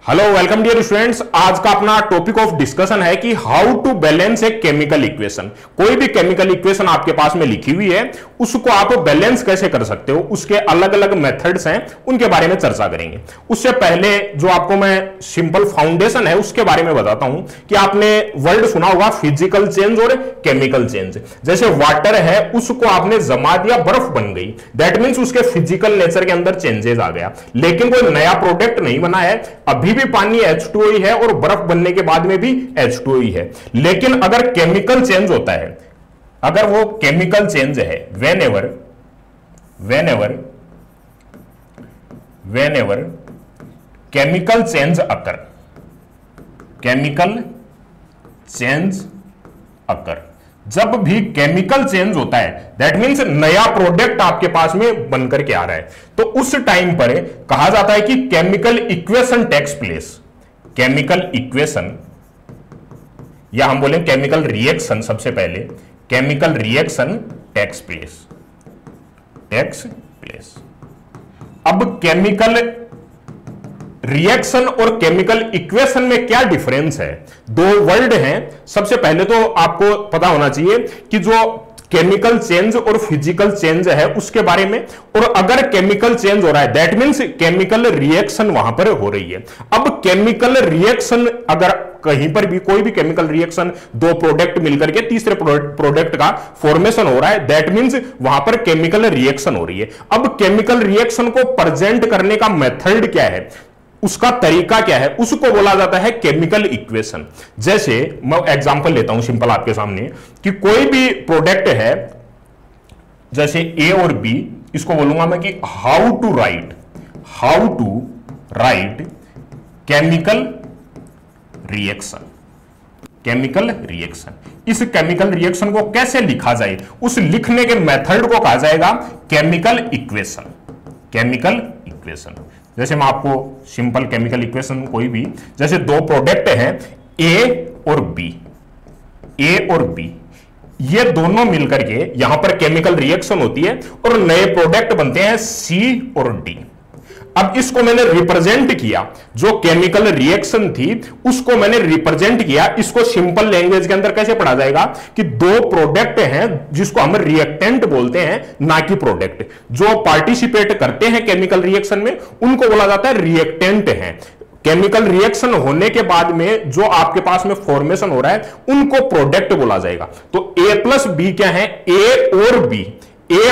Hello welcome dear students. आज का अपना टॉपिक ऑफ डिस्कशन है कि how to balance a chemical equation. कोई भी केमिकल इक्वेशन आपके पास में लिखी हुई है, उसको आप बैलेंस कैसे कर सकते हो, उसके अलग अलग मेथड्स हैं, उनके बारे में चर्चा करेंगे। उससे पहले जो आपको मैं सिंपल फाउंडेशन है उसके बारे में बताता हूं कि आपने वर्ड सुना होगा फिजिकल चेंज और केमिकल चेंज। जैसे वाटर है, उसको आपने जमा दिया, बर्फ बन गई, दैट मीन्स उसके फिजिकल नेचर के अंदर चेंजेस आ गया, लेकिन कोई नया प्रोडक्ट नहीं बना है। अभी भी पानी H2O ही है और बर्फ बनने के बाद में भी H2O ही है। लेकिन अगर केमिकल चेंज होता है, अगर वो केमिकल चेंज है, whenever केमिकल चेंज अकर, जब भी केमिकल चेंज होता है दैट मीन्स नया प्रोडक्ट आपके पास में बनकर के आ रहा है, तो उस टाइम पर कहा जाता है कि chemical equation takes place. Chemical equation या हम बोलें केमिकल रिएक्शन, सबसे पहले केमिकल रिएक्शन टेक्स प्लेस। अब केमिकल रिएक्शन और केमिकल इक्वेशन में क्या डिफरेंस है? दो वर्ड हैं। सबसे पहले तो आपको पता होना चाहिए कि जो केमिकल चेंज और फिजिकल चेंज है उसके बारे में, और अगर केमिकल चेंज हो रहा है दैट मीन्स केमिकल रिएक्शन वहां पर हो रही है। अब केमिकल रिएक्शन, अगर कहीं पर भी कोई भी केमिकल रिएक्शन, दो प्रोडक्ट मिलकर के तीसरे प्रोडक्ट का फॉर्मेशन हो रहा है, दैट मीन्स वहां पर केमिकल रिएक्शन हो रही है। अब केमिकल रिएक्शन को प्रेजेंट करने का मेथड क्या है, उसका तरीका क्या है, उसको बोला जाता है केमिकल इक्वेशन। जैसे मैं एग्जांपल लेता हूं सिंपल आपके सामने कि कोई भी प्रोडक्ट है, जैसे ए और बी, इसको बोलूंगा मैं कि how to write chemical reaction. इस केमिकल रिएक्शन को कैसे लिखा जाए, उस लिखने के मेथड को कहा जाएगा केमिकल इक्वेशन। जैसे मैं आपको सिंपल केमिकल इक्वेशन, कोई भी, जैसे दो प्रोडक्ट हैं ए और बी, ये दोनों मिलकर के यहां पर केमिकल रिएक्शन होती है और नए प्रोडक्ट बनते हैं सी और डी। अब इसको मैंने रिप्रेजेंट किया, जो केमिकल रिएक्शन थी उसको मैंने रिप्रेजेंट किया। इसको सिंपल लैंग्वेज के अंदर कैसे पढ़ा जाएगा कि दो प्रोडक्ट हैं जिसको हम रिएक्टेंट बोलते हैं, ना कि प्रोडक्ट। जो पार्टिसिपेट करते हैं केमिकल रिएक्शन में उनको बोला जाता है रिएक्टेंट हैं। केमिकल रिएक्शन होने के बाद में जो आपके पास में फॉर्मेशन हो रहा है उनको प्रोडक्ट बोला जाएगा। तो ए प्लस बी क्या है? ए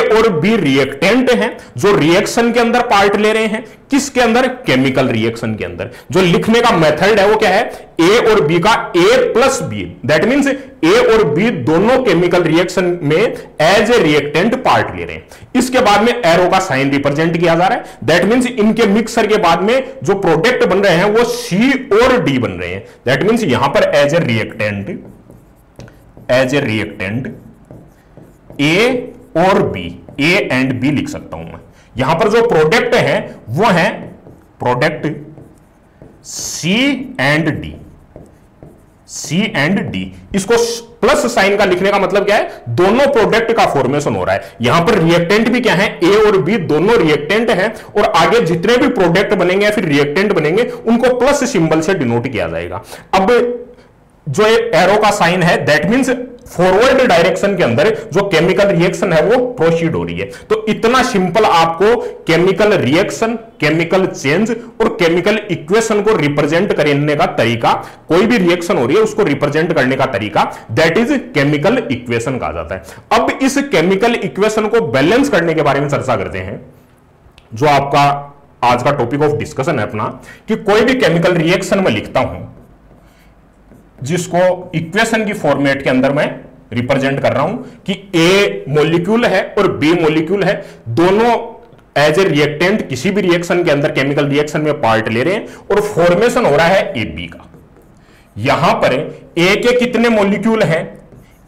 और बी रिएक्टेंट हैं जो रिएक्शन के अंदर पार्ट ले रहे हैं। किसके अंदर? केमिकल रिएक्शन के अंदर। जो लिखने का मेथड है वो क्या है? ए और बी का ए प्लस बी, दैट मीन्स ए और बी दोनों केमिकल रिएक्शन में एज ए रिएक्टेंट पार्ट ले रहे हैं। इसके बाद में एरो का साइन रिप्रेजेंट किया जा रहा है, दैट मीन्स इनके मिक्सर के बाद में जो प्रोडक्ट बन रहे हैं वो सी और डी बन रहे हैं, दैट मीन्स यहां पर एज ए रिएक्टेंट ए और बी, ए एंड बी लिख सकता हूं मैं। यहां पर जो प्रोडक्ट है वो है प्रोडक्ट सी एंड डी। इसको प्लस साइन का लिखने का मतलब क्या है? दोनों प्रोडक्ट का फॉर्मेशन हो रहा है। यहां पर रिएक्टेंट भी क्या है? ए और बी दोनों रिएक्टेंट हैं, और आगे जितने भी प्रोडक्ट बनेंगे या फिर रिएक्टेंट बनेंगे उनको प्लस सिंबल से डिनोट किया जाएगा। अब जो एरो का साइन है दैट मीन्स फॉरवर्ड डायरेक्शन के अंदर जो केमिकल रिएक्शन है वो प्रोसीड हो रही है। तो इतना सिंपल आपको केमिकल रिएक्शन, केमिकल चेंज और केमिकल इक्वेशन को रिप्रेजेंट करने का तरीका, कोई भी रिएक्शन हो रही है उसको रिप्रेजेंट करने का तरीका, दैट इज केमिकल इक्वेशन कहा जाता है। अब इस केमिकल इक्वेशन को बैलेंस करने के बारे में चर्चा करते हैं। जो आपका आज का टॉपिक ऑफ डिस्कशन है अपना, कि कोई भी केमिकल रिएक्शन में लिखता हूं जिसको इक्वेशन की फॉर्मेट के अंदर मैं रिप्रेजेंट कर रहा हूं कि ए मॉलिक्यूल है और बी मॉलिक्यूल है, दोनों एज ए रिएक्टेंट किसी भी रिएक्शन के अंदर केमिकल रिएक्शन में पार्ट ले रहे हैं और फॉर्मेशन हो रहा है ए बी का। यहां पर ए के कितने मॉलिक्यूल हैं?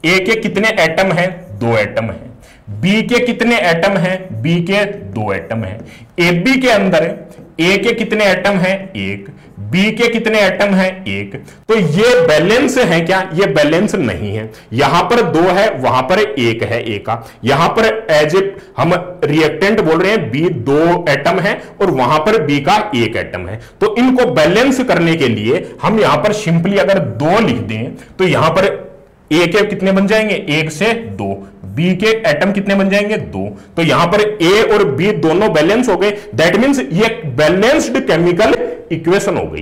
ए के कितने एटम हैं? 2 एटम हैं। बी के कितने एटम हैं? बी के 2 एटम हैं। ए बी के अंदर ए के कितने एटम हैं? एक। बी के कितने एटम हैं? एक। तो ये बैलेंस है क्या? ये बैलेंस नहीं है। यहां पर 2 है, वहां पर 1 है ए का। यहां पर एज ए हम रिएक्टेंट बोल रहे हैं बी 2 एटम है और वहां पर बी का 1 एटम है। तो इनको बैलेंस करने के लिए हम यहां पर सिंपली अगर 2 लिख दें तो यहां पर ए के कितने बन जाएंगे? 1 से 2। बी के एटम कितने बन जाएंगे? 2। तो यहां पर ए और बी दोनों बैलेंस हो गए। दैट मींस ये बैलेंस्ड केमिकल इक्वेशन हो गई।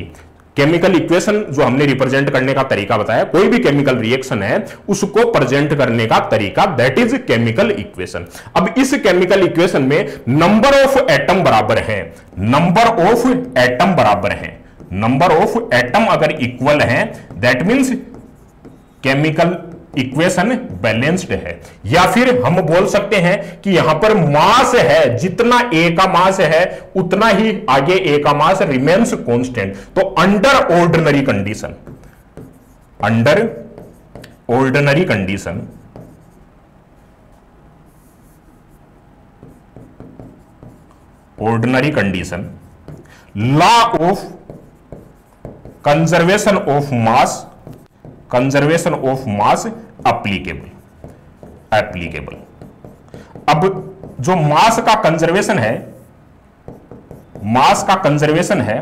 केमिकल इक्वेशन जो हमने रिप्रेजेंट करने का तरीका बताया, कोई भी केमिकल रिएक्शन है उसको प्रेजेंट करने का तरीका, दैट इज केमिकल इक्वेशन। अब इस केमिकल इक्वेशन में नंबर ऑफ एटम बराबर है, नंबर ऑफ एटम बराबर है, नंबर ऑफ एटम अगर इक्वल है that means chemical equation balanced है। या फिर हम बोल सकते हैं कि यहां पर मास है, जितना ए का मास है उतना ही आगे ए का मास रिमेन्स कांस्टेंट। तो under ordinary condition, under ordinary condition, ordinary condition, law of conservation of mass, conservation of mass applicable. अब जो मास का कंजर्वेशन है, मास का कंजर्वेशन है,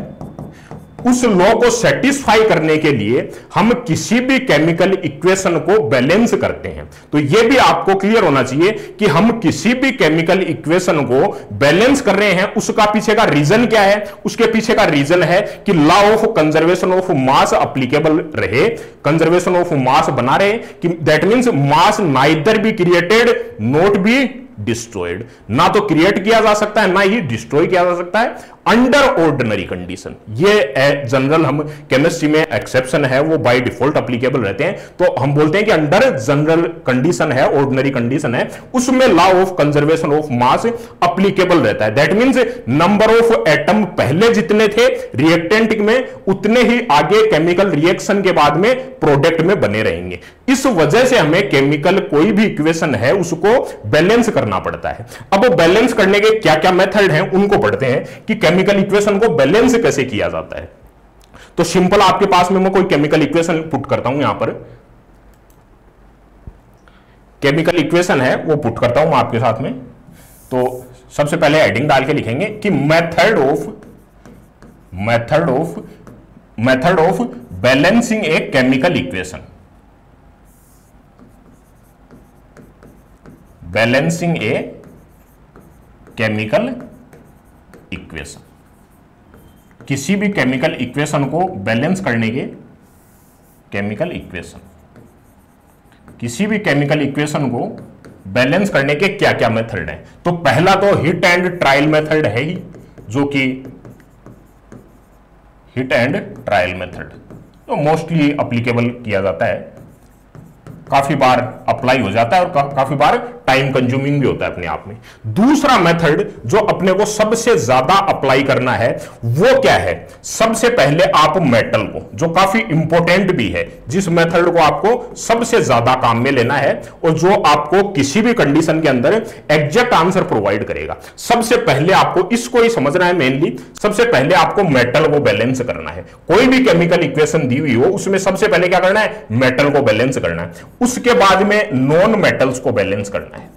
उस लॉ को सेटिस्फाई करने के लिए हम किसी भी केमिकल इक्वेशन को बैलेंस करते हैं। तो यह भी आपको क्लियर होना चाहिए कि हम किसी भी केमिकल इक्वेशन को बैलेंस कर रहे हैं, उसका पीछे का रीजन क्या है? उसके पीछे का रीजन है कि law of conservation of mass applicable रहे, कंजर्वेशन ऑफ मास बना रहे, कि that means mass neither be created not be destroyed. ना तो क्रिएट किया जा सकता है ना ही डिस्ट्रॉय किया जा सकता है अंडर ऑर्डिनरी कंडीशन। ये जनरल हम केमिस्ट्री में एक्सेप्शन है, वो बाय डिफॉल्ट एप्लीकेबल रहते हैं। तो हम बोलते हैं कि अंडर जनरल कंडीशन है, ऑर्डिनरी कंडीशन है, उसमें law of conservation of mass applicable रहता है। That means number of atom पहले जितने थे रिएक्टेंट में उतने ही आगे केमिकल रिएक्शन के बाद में प्रोडक्ट में बने रहेंगे। इस वजह से हमें केमिकल कोई भी इक्वेशन है उसको बैलेंस करना पड़ता है। अब वो बैलेंस करने के क्या क्या मेथड हैं उनको पढ़ते हैं कि केमिकल इक्वेशन को बैलेंस कैसे किया जाता है। तो सिंपल आपके पास में मैं कोई केमिकल इक्वेशन पुट करता हूं, यहां पर केमिकल इक्वेशन है वो पुट करता हूं मैं आपके साथ में। तो सबसे पहले हेडिंग डाल के लिखेंगे कि method of balancing A chemical equation, balancing A chemical equation. किसी भी केमिकल इक्वेशन को बैलेंस करने के, केमिकल इक्वेशन, किसी भी केमिकल इक्वेशन को बैलेंस करने के क्या क्या मेथड हैं? तो पहला तो हिट एंड ट्रायल मेथड है ही, जो कि हिट एंड ट्रायल मेथड तो मोस्टली अप्लीकेबल किया जाता है, काफी बार अप्लाई हो जाता है और काफी बार टाइम कंज्यूमिंग भी होता है अपने आप में। दूसरा मेथड जो अपने को सबसे ज्यादा अप्लाई करना है वो क्या है? सबसे पहले आप मेटल को, जो काफी इंपॉर्टेंट भी है, जिस मेथड को आपको सबसे ज्यादा काम में लेना है और जो आपको किसी भी कंडीशन के अंदर एग्जैक्ट आंसर प्रोवाइड करेगा, सबसे पहले आपको इसको ही समझना है मेनली। सबसे पहले आपको मेटल को बैलेंस करना है। कोई भी केमिकल इक्वेशन दी हुई हो उसमें सबसे पहले क्या करना है? मेटल को बैलेंस करना है। उसके बाद में नॉन मेटल्स को बैलेंस करना है।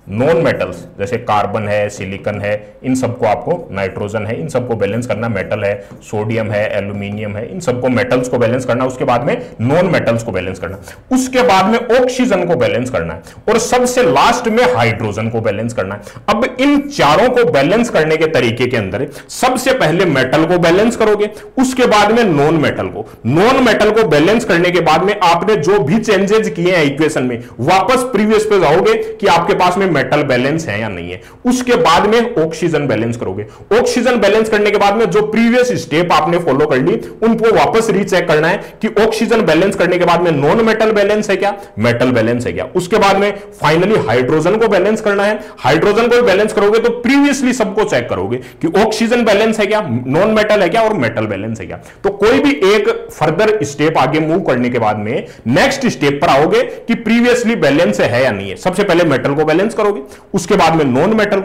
नॉन मेटल्स जैसे कार्बन है, सिलिकॉन है, इन सबको आपको, नाइट्रोजन है, इन सबको बैलेंस करना। मेटल है, सोडियम है, एल्यूमिनियम है, इन सबको मेटल्स को बैलेंस करना। उसके बाद में नॉन मेटल्स को बैलेंस करना। उसके बाद में ऑक्सीजन को बैलेंस करना है और सबसे लास्ट में हाइड्रोजन को बैलेंस करना है। अब इन चारों को बैलेंस करने के तरीके के अंदर सबसे पहले मेटल को बैलेंस करोगे, उसके बाद में नॉन मेटल को। नॉन मेटल को बैलेंस करने के बाद में आपने जो भी चेंजेस किए हैं इक्वेशन में, वापस प्रीवियस पे जाओगे कि आपके पास में मेटल बैलेंस है या नहीं है। उसके बाद में ऑक्सीजन बैलेंस करोगे। ऑक्सीजन बैलेंस करने के बाद में जो प्रीवियस स्टेप आपने फॉलो कर ली उनको वापस रीचेक करना है कि ऑक्सीजन बैलेंस करने के बाद में नॉन मेटल बैलेंस है क्या, मेटल बैलेंस है क्या। उसके बाद में फाइनली हाइड्रोजन को बैलेंस करना है। हाइड्रोजन को बैलेंस करोगे तो प्रीवियसली सबको चेक करोगे कि ऑक्सीजन बैलेंस है क्या, नॉन मेटल है क्या और मेटल बैलेंस है क्या। तो कोई भी एक फर्दर स्टेप आगे मूव करने के बाद में नेक्स्ट स्टेप पर आओगे कि प्रीवियसली बैलेंस है या नहीं है। सबसे पहले मेटल को बैलेंस करो, करोगे, उसके बाद में नॉन मेटल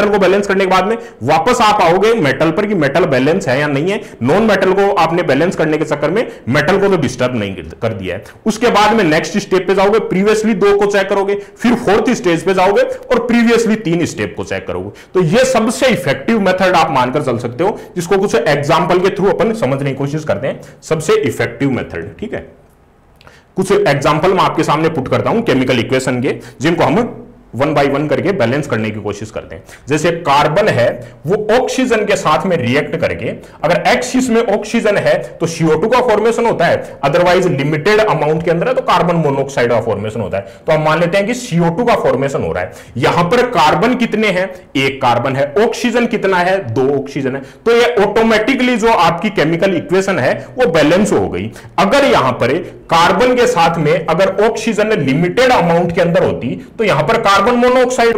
को बैलेंस करने के बाद में वापस आप आओगे मेटल पर कि मेटल बैलेंस है या नहीं है। नॉन मेटल को आपने बैलेंस करने के चक्कर में मेटल को तो डिस्टर्ब नहीं कर दिया है। उसके बाद में नेक्स्ट स्टेप पे जाओगे, प्रीवियसली 2 को चेक करोगे, फिर 4th स्टेज पे जाओगे और प्रीवियसली 3 स्टेप को चेक करोगे। तो ये सबसे इफेक्टिव मेथड आप मानकर चल सकते हो, जिसको कुछ एग्जांपल के थ्रू अपन समझने की कोशिश करते हैं। सबसे इफेक्टिव मेथड, ठीक है। कुछ एग्जांपल मैं आपके सामने पुट करता हूं केमिकल इक्वेशन के, जिनको हम 1 बाय 1 करके बैलेंस करने की कोशिश करते हैं। जैसे कार्बन है, वो ऑक्सीजन के साथ में रिएक्ट करके, अगर एक्सिस में ऑक्सीजन है तो CO2 का फॉर्मेशन होता है, अदरवाइज लिमिटेड अमाउंट के अंदर है तो कार्बन मोनोऑक्साइड का फॉर्मेशन होता है। तो हम मान लेते हैं कि CO2 का फॉर्मेशन हो रहा है। यहां पर कार्बन कितने हैं? 1 कार्बन है। ऑक्सीजन कितना है? 2 ऑक्सीजन है। तो ये ऑटोमेटिकली जो आपकी केमिकल इक्वेशन है वो बैलेंस हो गई। अगर यहां पर कार्बन के साथ में अगर ऑक्सीजन लिमिटेड अमाउंट के अंदर होती तो यहां पर कार्बन मोनोऑक्साइड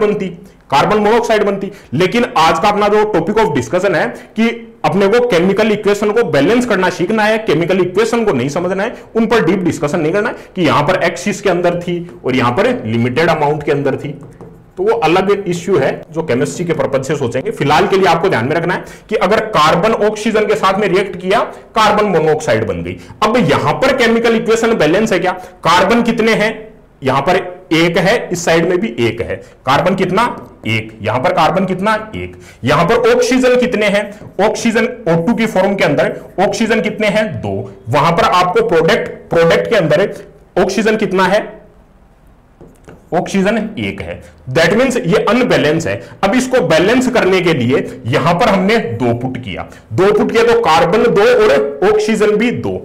बनती। लेकिन आज का अपना जो टॉपिक ऑफ डिस्कशन है कि अपने को केमिकल इक्वेशन को बैलेंस करना सीखना है, केमिकल इक्वेशन को नहीं समझना है, उन पर डीप डिस्कशन नहीं करना है कि यहां पर एक्सिस के अंदर थी और यहां पर लिमिटेड अमाउंट के अंदर थी। तो वो अलग इश्यू है जो केमिस्ट्री के पर्पज से सोचेंगे। फिलहाल के लिए आपको ध्यान में रखना है कि अगर कार्बन ऑक्सीजन के साथ में रिएक्ट किया, कार्बन मोनोऑक्साइड बन गई। अब यहां पर केमिकल इक्वेशन बैलेंस है क्या? कार्बन कितने हैं? यहां पर 1 है, इस साइड में भी 1 है। कार्बन कितना? 1। यहां पर कार्बन कितना? 1। यहां पर ऑक्सीजन कितने हैं? ऑक्सीजन O2 की फॉर्म के अंदर ऑक्सीजन कितने हैं? 2। वहां पर आपको प्रोडक्ट के अंदर ऑक्सीजन कितना है? ऑक्सीजन 1 है। दैट मींस ये अनबैलेंस है। अब इसको बैलेंस करने के लिए यहां पर हमने 2 पुट किया तो कार्बन 2 और ऑक्सीजन भी 2।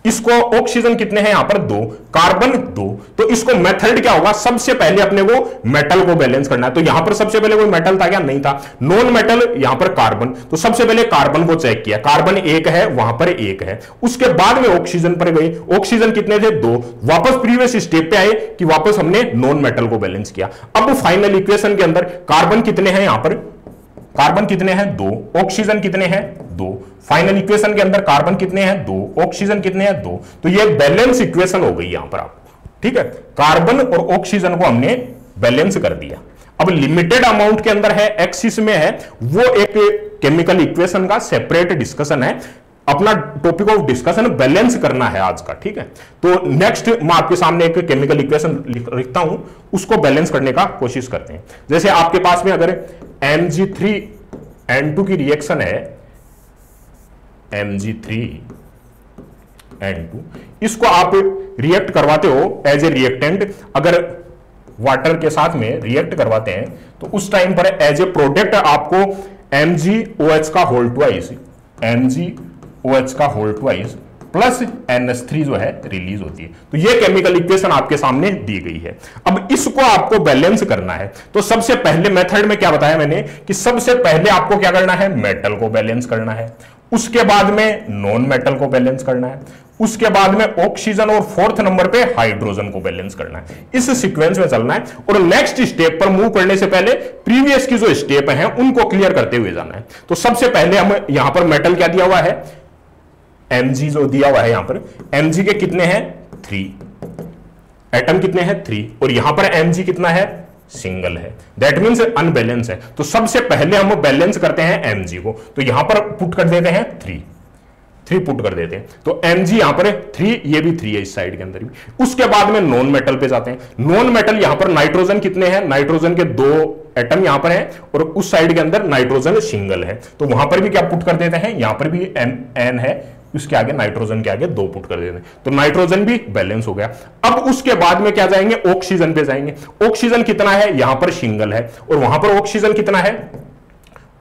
इसको ऑक्सीजन कितने हैं यहां पर? 2, कार्बन 2। तो इसको मेथड क्या होगा? सबसे पहले अपने को मेटल को बैलेंस करना है। तो यहां पर सबसे पहले कोई मेटल था क्या? नहीं था। नॉन मेटल यहां पर कार्बन, तो सबसे पहले कार्बन को चेक किया, कार्बन 1 है, वहां पर 1 है। उसके बाद में ऑक्सीजन पर गए, ऑक्सीजन कितने थे? 2। वापस प्रीवियस स्टेप पे आए कि वापस हमने नॉन मेटल को बैलेंस किया। अब फाइनल इक्वेशन के अंदर कार्बन कितने हैं? यहां पर कार्बन कितने हैं? 2। ऑक्सीजन कितने हैं? 2। फाइनल इक्वेशन के अंदर कार्बन कितने हैं? 2। ऑक्सीजन कितने हैं? 2। तो ये बैलेंस इक्वेशन हो गई यहां पर आपको, ठीक है। कार्बन और ऑक्सीजन को हमने बैलेंस कर दिया। अब लिमिटेड अमाउंट के अंदर है, एक्सिस में है, वो एक केमिकल इक्वेशन का सेपरेट डिस्कशन है। अपना टॉपिक ऑफ डिस्कशन बैलेंस करना है आज का, ठीक है। तो नेक्स्ट मैं आपके सामने एक केमिकल इक्वेशन लिखता हूं, उसको बैलेंस करने का कोशिश करते हैं। जैसे आपके पास में अगर Mg3N2 की रिएक्शन है, Mg3N2, इसको आप रिएक्ट करवाते हो एज ए रिएक्टेंट। अगर वाटर के साथ में रिएक्ट करवाते हैं तो उस टाइम पर एज ए प्रोडक्ट आपको MgOH का होल ट्वाइस प्लस NH3 जो है रिलीज होती है। तो ये केमिकल इक्वेशन आपके सामने दी गई है। अब इसको आपको बैलेंस करना है। तो सबसे पहले मेथड में क्या बताया मैंने कि सबसे पहले आपको क्या करना है? मेटल को बैलेंस करना है। उसके बाद में नॉन मेटल को बैलेंस करना है। उसके बाद में ऑक्सीजन और 4th नंबर पे हाइड्रोजन को बैलेंस करना है। इस सीक्वेंस में चलना है और नेक्स्ट स्टेप पर मूव करने से पहले प्रीवियस की जो स्टेप हैं उनको क्लियर करते हुए जाना है। तो सबसे पहले हम यहां पर मेटल क्या दिया हुआ है? Mg जो दिया हुआ है यहां पर, Mg के कितने हैं? 3। एटम कितने हैं? 3। और यहां पर Mg कितना है? सिंगल है। दैट मींस अनबैलेंस है। तो सबसे पहले हम बैलेंस करते हैं Mg को। तो यहां पर पुट कर देते हैं 3 पुट कर देते हैं। तो Mg यहां पर 3, ये भी 3 है इस साइड के अंदर भी। उसके बाद में नॉन मेटल पे जाते हैं। नॉन मेटल यहां पर नाइट्रोजन कितने हैं? नाइट्रोजन के 2 एटम यहां पर है और उस साइड के अंदर नाइट्रोजन सिंगल है। तो वहां पर भी क्या पुट कर देते हैं? यहां पर भी N है, उसके आगे नाइट्रोजन के आगे 2 पुट कर देते हैं। तो नाइट्रोजन भी बैलेंस हो गया। अब उसके बाद में क्या जाएंगे? ऑक्सीजन पे जाएंगे। ऑक्सीजन कितना है? यहां पर सिंगल है और वहां पर ऑक्सीजन कितना है?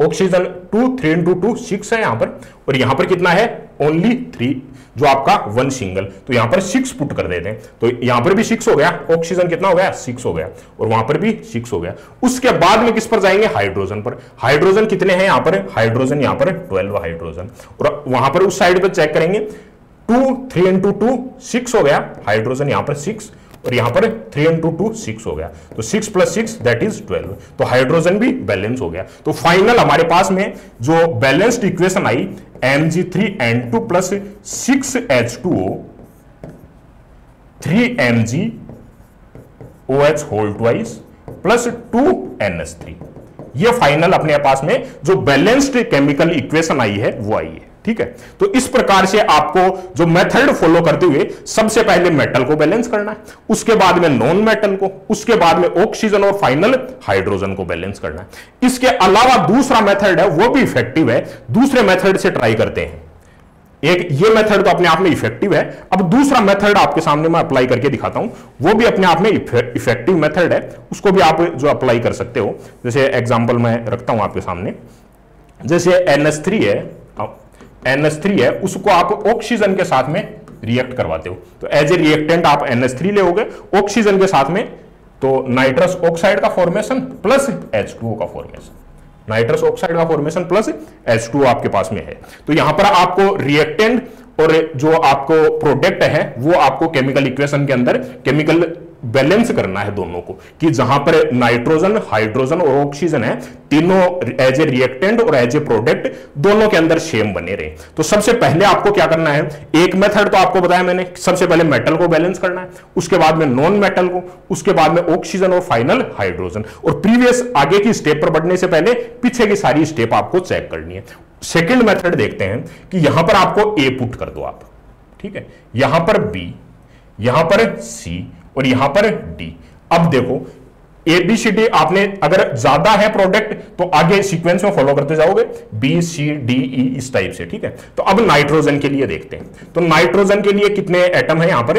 ऑक्सीजन 2, 3 into 2 6 है यहां पर, और यहां पर कितना है? ओनली 3, जो आपका 1 सिंगल। तो यहां पर 6 पुट कर देते हैं। तो यहां पर भी 6 हो गया। ऑक्सीजन कितना हो गया? 6 हो गया और वहां पर भी 6 हो गया। उसके बाद में किस पर जाएंगे? हाइड्रोजन पर। हाइड्रोजन कितने हैं यहां पर? हाइड्रोजन यहां पर 12 हाइड्रोजन, और वहां पर उस साइड पर चेक करेंगे 2, 3 into 2 6 हो गया। हाइड्रोजन यहां पर 6 और यहां पर 3 into 2 6 हो गया। तो 6 + 6 दैट इज 12। तो हाइड्रोजन भी बैलेंस हो गया। तो फाइनल हमारे पास में जो बैलेंस्ड इक्वेशन आई Mg3N2 + 6H2O 3 MgOH whole twice plus 2NH3। ये फाइनल अपने पास में जो बैलेंस्ड केमिकल इक्वेशन आई है वो आई है। ठीक है, तो इस प्रकार से आपको जो मेथड फॉलो करते हुए सबसे पहले मेटल को बैलेंस करना है, उसके बाद में नॉन मेटल को, उसके बाद में ऑक्सीजन और फाइनल हाइड्रोजन को बैलेंस करना है। इसके अलावा दूसरा मेथड है वो भी इफेक्टिव है, दूसरे मेथड से ट्राई करते हैं। एक ये मेथड तो अपने आप में इफेक्टिव है, अब दूसरा मेथड आपके सामने मैं अप्लाई करके दिखाता हूं, वो भी अपने आप में इफेक्टिव मेथड है, उसको भी आप जो अप्लाई कर सकते हो। जैसे एग्जांपल मैं रखता हूं आपके सामने, जैसे NH3 है, उसको आप ऑक्सीजन के साथ में रिएक्ट करवाते हो, तो एज ए रिएक्टेंट आप NH3 लेओगे ऑक्सीजन के साथ में, तो नाइट्रस ऑक्साइड का फॉर्मेशन प्लस H2O का फॉर्मेशन, नाइट्रस ऑक्साइड का फॉर्मेशन प्लस H2O आपके पास में है। तो यहां पर आपको रिएक्टेंट और जो आपको प्रोडक्ट है वो आपको केमिकल इक्वेशन के अंदर केमिकल बैलेंस करना है दोनों को, कि जहां पर नाइट्रोजन, हाइड्रोजन और ऑक्सीजन है, तीनों एज ए रिएक्टेंट और एज ए प्रोडक्ट दोनों के अंदर सेम बने रहे। तो सबसे पहले आपको क्या करना है, एक मेथड तो आपको बताया मैंने, सबसे पहले मेटल को बैलेंस करना है, उसके बाद में नॉन मेटल को, उसके बाद में ऑक्सीजन और फाइनल हाइड्रोजन। और प्रीवियस आगे की स्टेप पर बढ़ने से पहले पीछे की सारी स्टेप आपको चेक करनी है। सेकेंड मेथड देखते हैं कि यहां पर आपको ए पुट कर दो आप, ठीक है, यहां पर बी, यहां पर सी और यहां पर डी। अब देखो ABCD आपने अगर ज्यादा है प्रोडक्ट तो आगे सीक्वेंस में फॉलो करते जाओगे, BCDE इस टाइप से। ठीक है, तो अब नाइट्रोजन के लिए देखते हैं, तो नाइट्रोजन के लिए कितने एटम है, यहां पर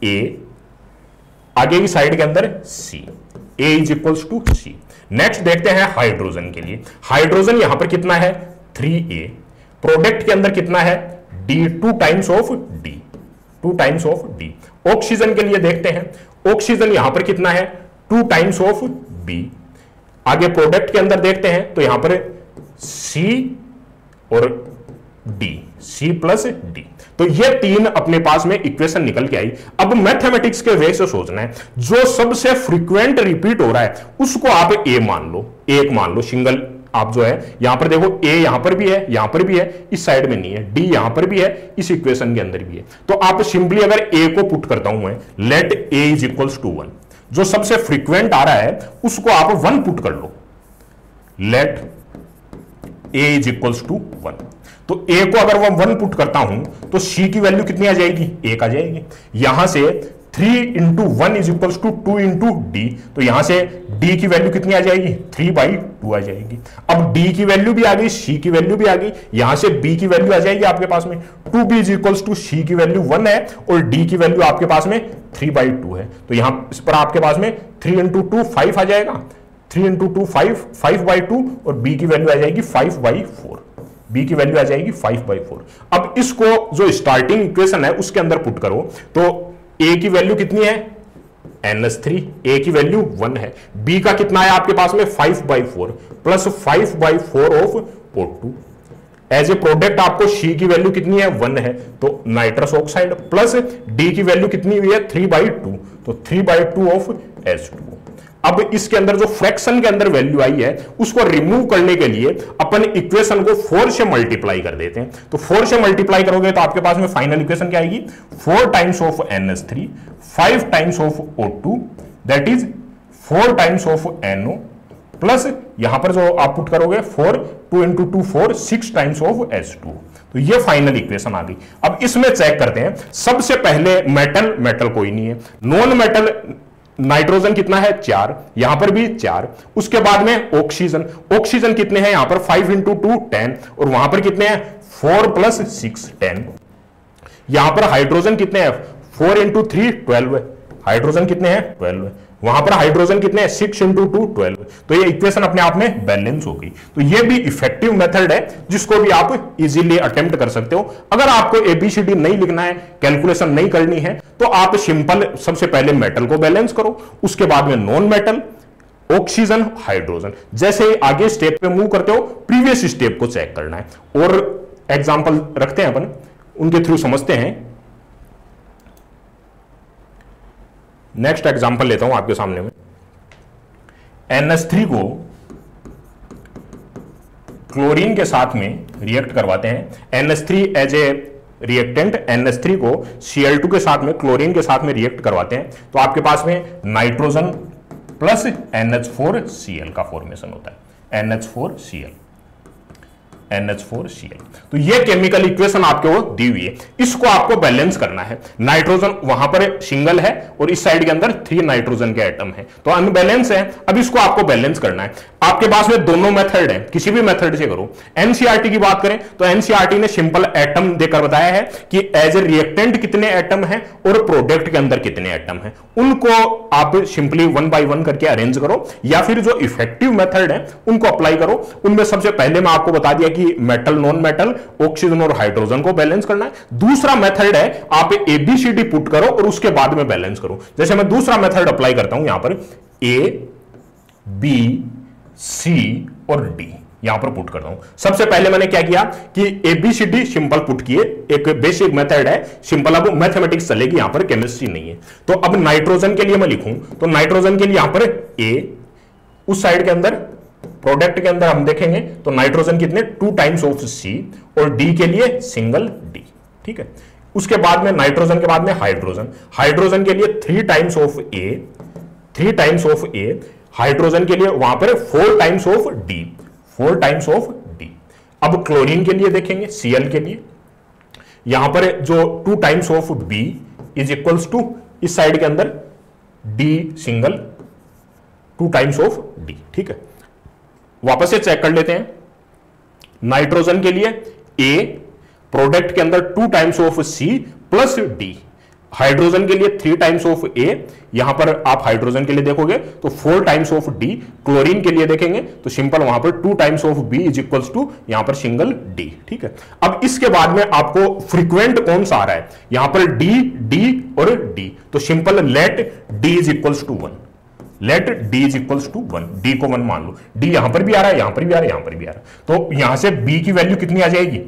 A, आगे की साइड के अंदर C, A is equals to C। Next देखते हैं हाइड्रोजन के लिए, हाइड्रोजन यहां पर कितना है 3A, प्रोडक्ट के अंदर कितना है D, 2 times of D, 2 times of D। Oxygen के लिए देखते हैं, ऑक्सीजन यहां पर कितना है 2 टाइम्स ऑफ B। आगे प्रोडक्ट के अंदर देखते हैं तो यहां पर C और D, C प्लस D। तो ये तीन अपने पास में इक्वेशन निकल के आई। अब मैथमेटिक्स के वे से सोचना है, जो सबसे फ्रीक्वेंट रिपीट हो रहा है उसको आप A मान लो, एक मान लो, सिंगल आप जो है यहां पर देखो A यहां पर भी है, यहां पर भी है, इस साइड में नहीं है, D यहां पर भी है, इस इक्वेशन के अंदर भी है। तो आप सिंपली अगर A को पुट करता हूं मैं, let A is equals to 1, जो सबसे फ्रीक्वेंट आ रहा है उसको आप 1 पुट कर लो, let A is equals to 1। तो A को अगर मैं 1 पुट करता हूं तो C की वैल्यू कितनी आ जाएगी, 1 आ जाएगी। यहां से 3 into 1 is equals to 2 into D, तो यहां से D की वैल्यू कितनी आ जाएगी 3/2 आ जाएगी। अब D की वैल्यू भी आ गई, C की वैल्यू भी आ गई, यहां से B की वैल्यू आ जाएगी आपके पास में 2B is equals to C की वैल्यू 1 है और D की वैल्यू आपके पास में 3/2 है। तो यहां इस पर आपके पास में 3 इंटू 2 5 आ जाएगा, 3 इंटू 2 5, 5/2 और B की वैल्यू आ जाएगी 5/4, B की वैल्यू आ जाएगी 5/4। अब इसको जो स्टार्टिंग इक्वेशन है उसके अंदर पुट करो तो A की वैल्यू कितनी है NH3, A की वैल्यू 1 है, B का कितना है आपके पास में 5/4 plus 5/4 of O2। As a product आपको C की वैल्यू कितनी है 1 है, तो नाइट्रस ऑक्साइड प्लस D की वैल्यू कितनी हुई है 3/2, तो 3/2 ऑफ H2O। अब इसके अंदर जो फ्रैक्शन के अंदर वैल्यू आई है उसको रिमूव करने के लिए अपन इक्वेशन को 4 से मल्टीप्लाई कर देते हैं। तो 4 से मल्टीप्लाई करोगे तो आपके पास में फाइनल इक्वेशन क्या आएगी 4 times of NH3, 5 times of O2, that is 4 times of NO plus यहां पर जो आप पुट करोगे 4, 2 इंटू 2 4, 6 टाइम्स ऑफ H2। तो ये फाइनल इक्वेशन आ गई। अब इसमें चेक करते हैं, सबसे पहले मेटल कोई नहीं है, नॉन मेटल नाइट्रोजन कितना है 4, यहां पर भी 4, उसके बाद में ऑक्सीजन कितने हैं यहां पर 5 इंटू 2 10 और वहां पर कितने हैं 4 प्लस 6 10। यहां पर हाइड्रोजन कितने हैं 4 इंटू 3 12, हाइड्रोजन कितने हैं 12, वहां पर हाइड्रोजन कितने हैं 6 इंटू 2 12। तो ये इक्वेशन अपने आप में बैलेंस हो गई। तो ये भी इफेक्टिव मेथड है जिसको भी आप इजीली अटेम्प्ट कर सकते हो। अगर आपको ABCD नहीं लिखना है, कैलकुलेशन नहीं करनी है, तो आप सिंपल सबसे पहले मेटल को बैलेंस करो, उसके बाद में नॉन मेटल, ऑक्सीजन, हाइड्रोजन, जैसे आगे स्टेप पे मूव करते हो प्रीवियस स्टेप को चेक करना है। और एग्जाम्पल रखते हैं अपन, उनके थ्रू समझते हैं। नेक्स्ट एग्जांपल लेता हूं आपके सामने में, NH3 को क्लोरीन के साथ में रिएक्ट करवाते हैं। NH3 as a reactant, NH3 को Cl2 के साथ में क्लोरीन के साथ में रिएक्ट करवाते हैं। तो आपके पास में नाइट्रोजन प्लस NH4Cl का फॉर्मेशन होता है, NH4Cl। तो ये केमिकल इक्वेशन आपके वो दी हुई है, इसको आपको बैलेंस करना है। नाइट्रोजन वहां पर सिंगल है और इस साइड के अंदर 3 नाइट्रोजन के एटम है, तो अनबैलेंस है। अब इसको आपको बैलेंस करना है। आपके पास में दोनों मेथड है, किसी भी मेथड से करो। एनसीईआरटी की बात करें तो एनसीईआरटी ने सिंपल एटम देकर बताया है कि एज ए रिएक्टेंट कितने एटम है और प्रोडक्ट के अंदर कितने एटम है, उनको आप सिंपली 1 बाय 1 करके अरेंज करो, या फिर जो इफेक्टिव मेथड है उनको अप्लाई करो। उनमें सबसे पहले मैं आपको बता दिया कि मेटल नॉन मेटल ऑक्सीजन और हाइड्रोजन को बैलेंस करना है। दूसरा मेथड है आप एबीसीडी पुट करो और उसके बाद में बैलेंस करो। जैसे मैं दूसरा मेथड अप्लाई करता हूं, यहां पर ए बी सी और डी यहां पर पुट करता हूं। सबसे पहले मैंने क्या किया कि एबीसीडी सिंपल पुट किए, एक बेसिक मेथड है सिंपल। अब मैथमेटिक्स चलेगी, यहां पर केमिस्ट्री नहीं है। तो अब नाइट्रोजन के लिए मैं लिखूं तो नाइट्रोजन के लिए यहां पर ए, उस साइड के अंदर प्रोडक्ट के अंदर हम देखेंगे तो नाइट्रोजन कितने 2 टाइम्स ऑफ सी और डी के लिए सिंगल डी, ठीक है। उसके बाद में नाइट्रोजन के बाद में हाइड्रोजन, हाइड्रोजन के लिए 3 times of A, 3 times of A. Hydrogen के लिए वहां पर 4 times of D, 4 times of D. अब क्लोरीन के लिए देखेंगे, Cl के लिए यहां पर जो 2 times of B is equals to इस साइड के अंदर D single 2 times of D, ठीक है। वापस से चेक कर लेते हैं। नाइट्रोजन के लिए ए, प्रोडक्ट के अंदर 2 times of C plus D. Hydrogen के लिए 3 टाइम्स ऑफ ए, यहां पर आप हाइड्रोजन के लिए देखोगे तो 4 टाइम्स ऑफ डी। क्लोरीन के लिए देखेंगे तो सिंपल वहां पर 2 times of B is equals to यहां पर सिंगल डी, ठीक है। अब इसके बाद में आपको फ्रीक्वेंट कौन सा आ रहा है, यहां पर डी, डी और डी, तो simple let D is equals to 1, let D is equals to 1, D को 1 मान लो। डी यहां पर भी आ रहा है, यहां पर भी आ रहा है, यहां पर भी आ रहा है, तो यहां से बी की वैल्यू कितनी आ जाएगी,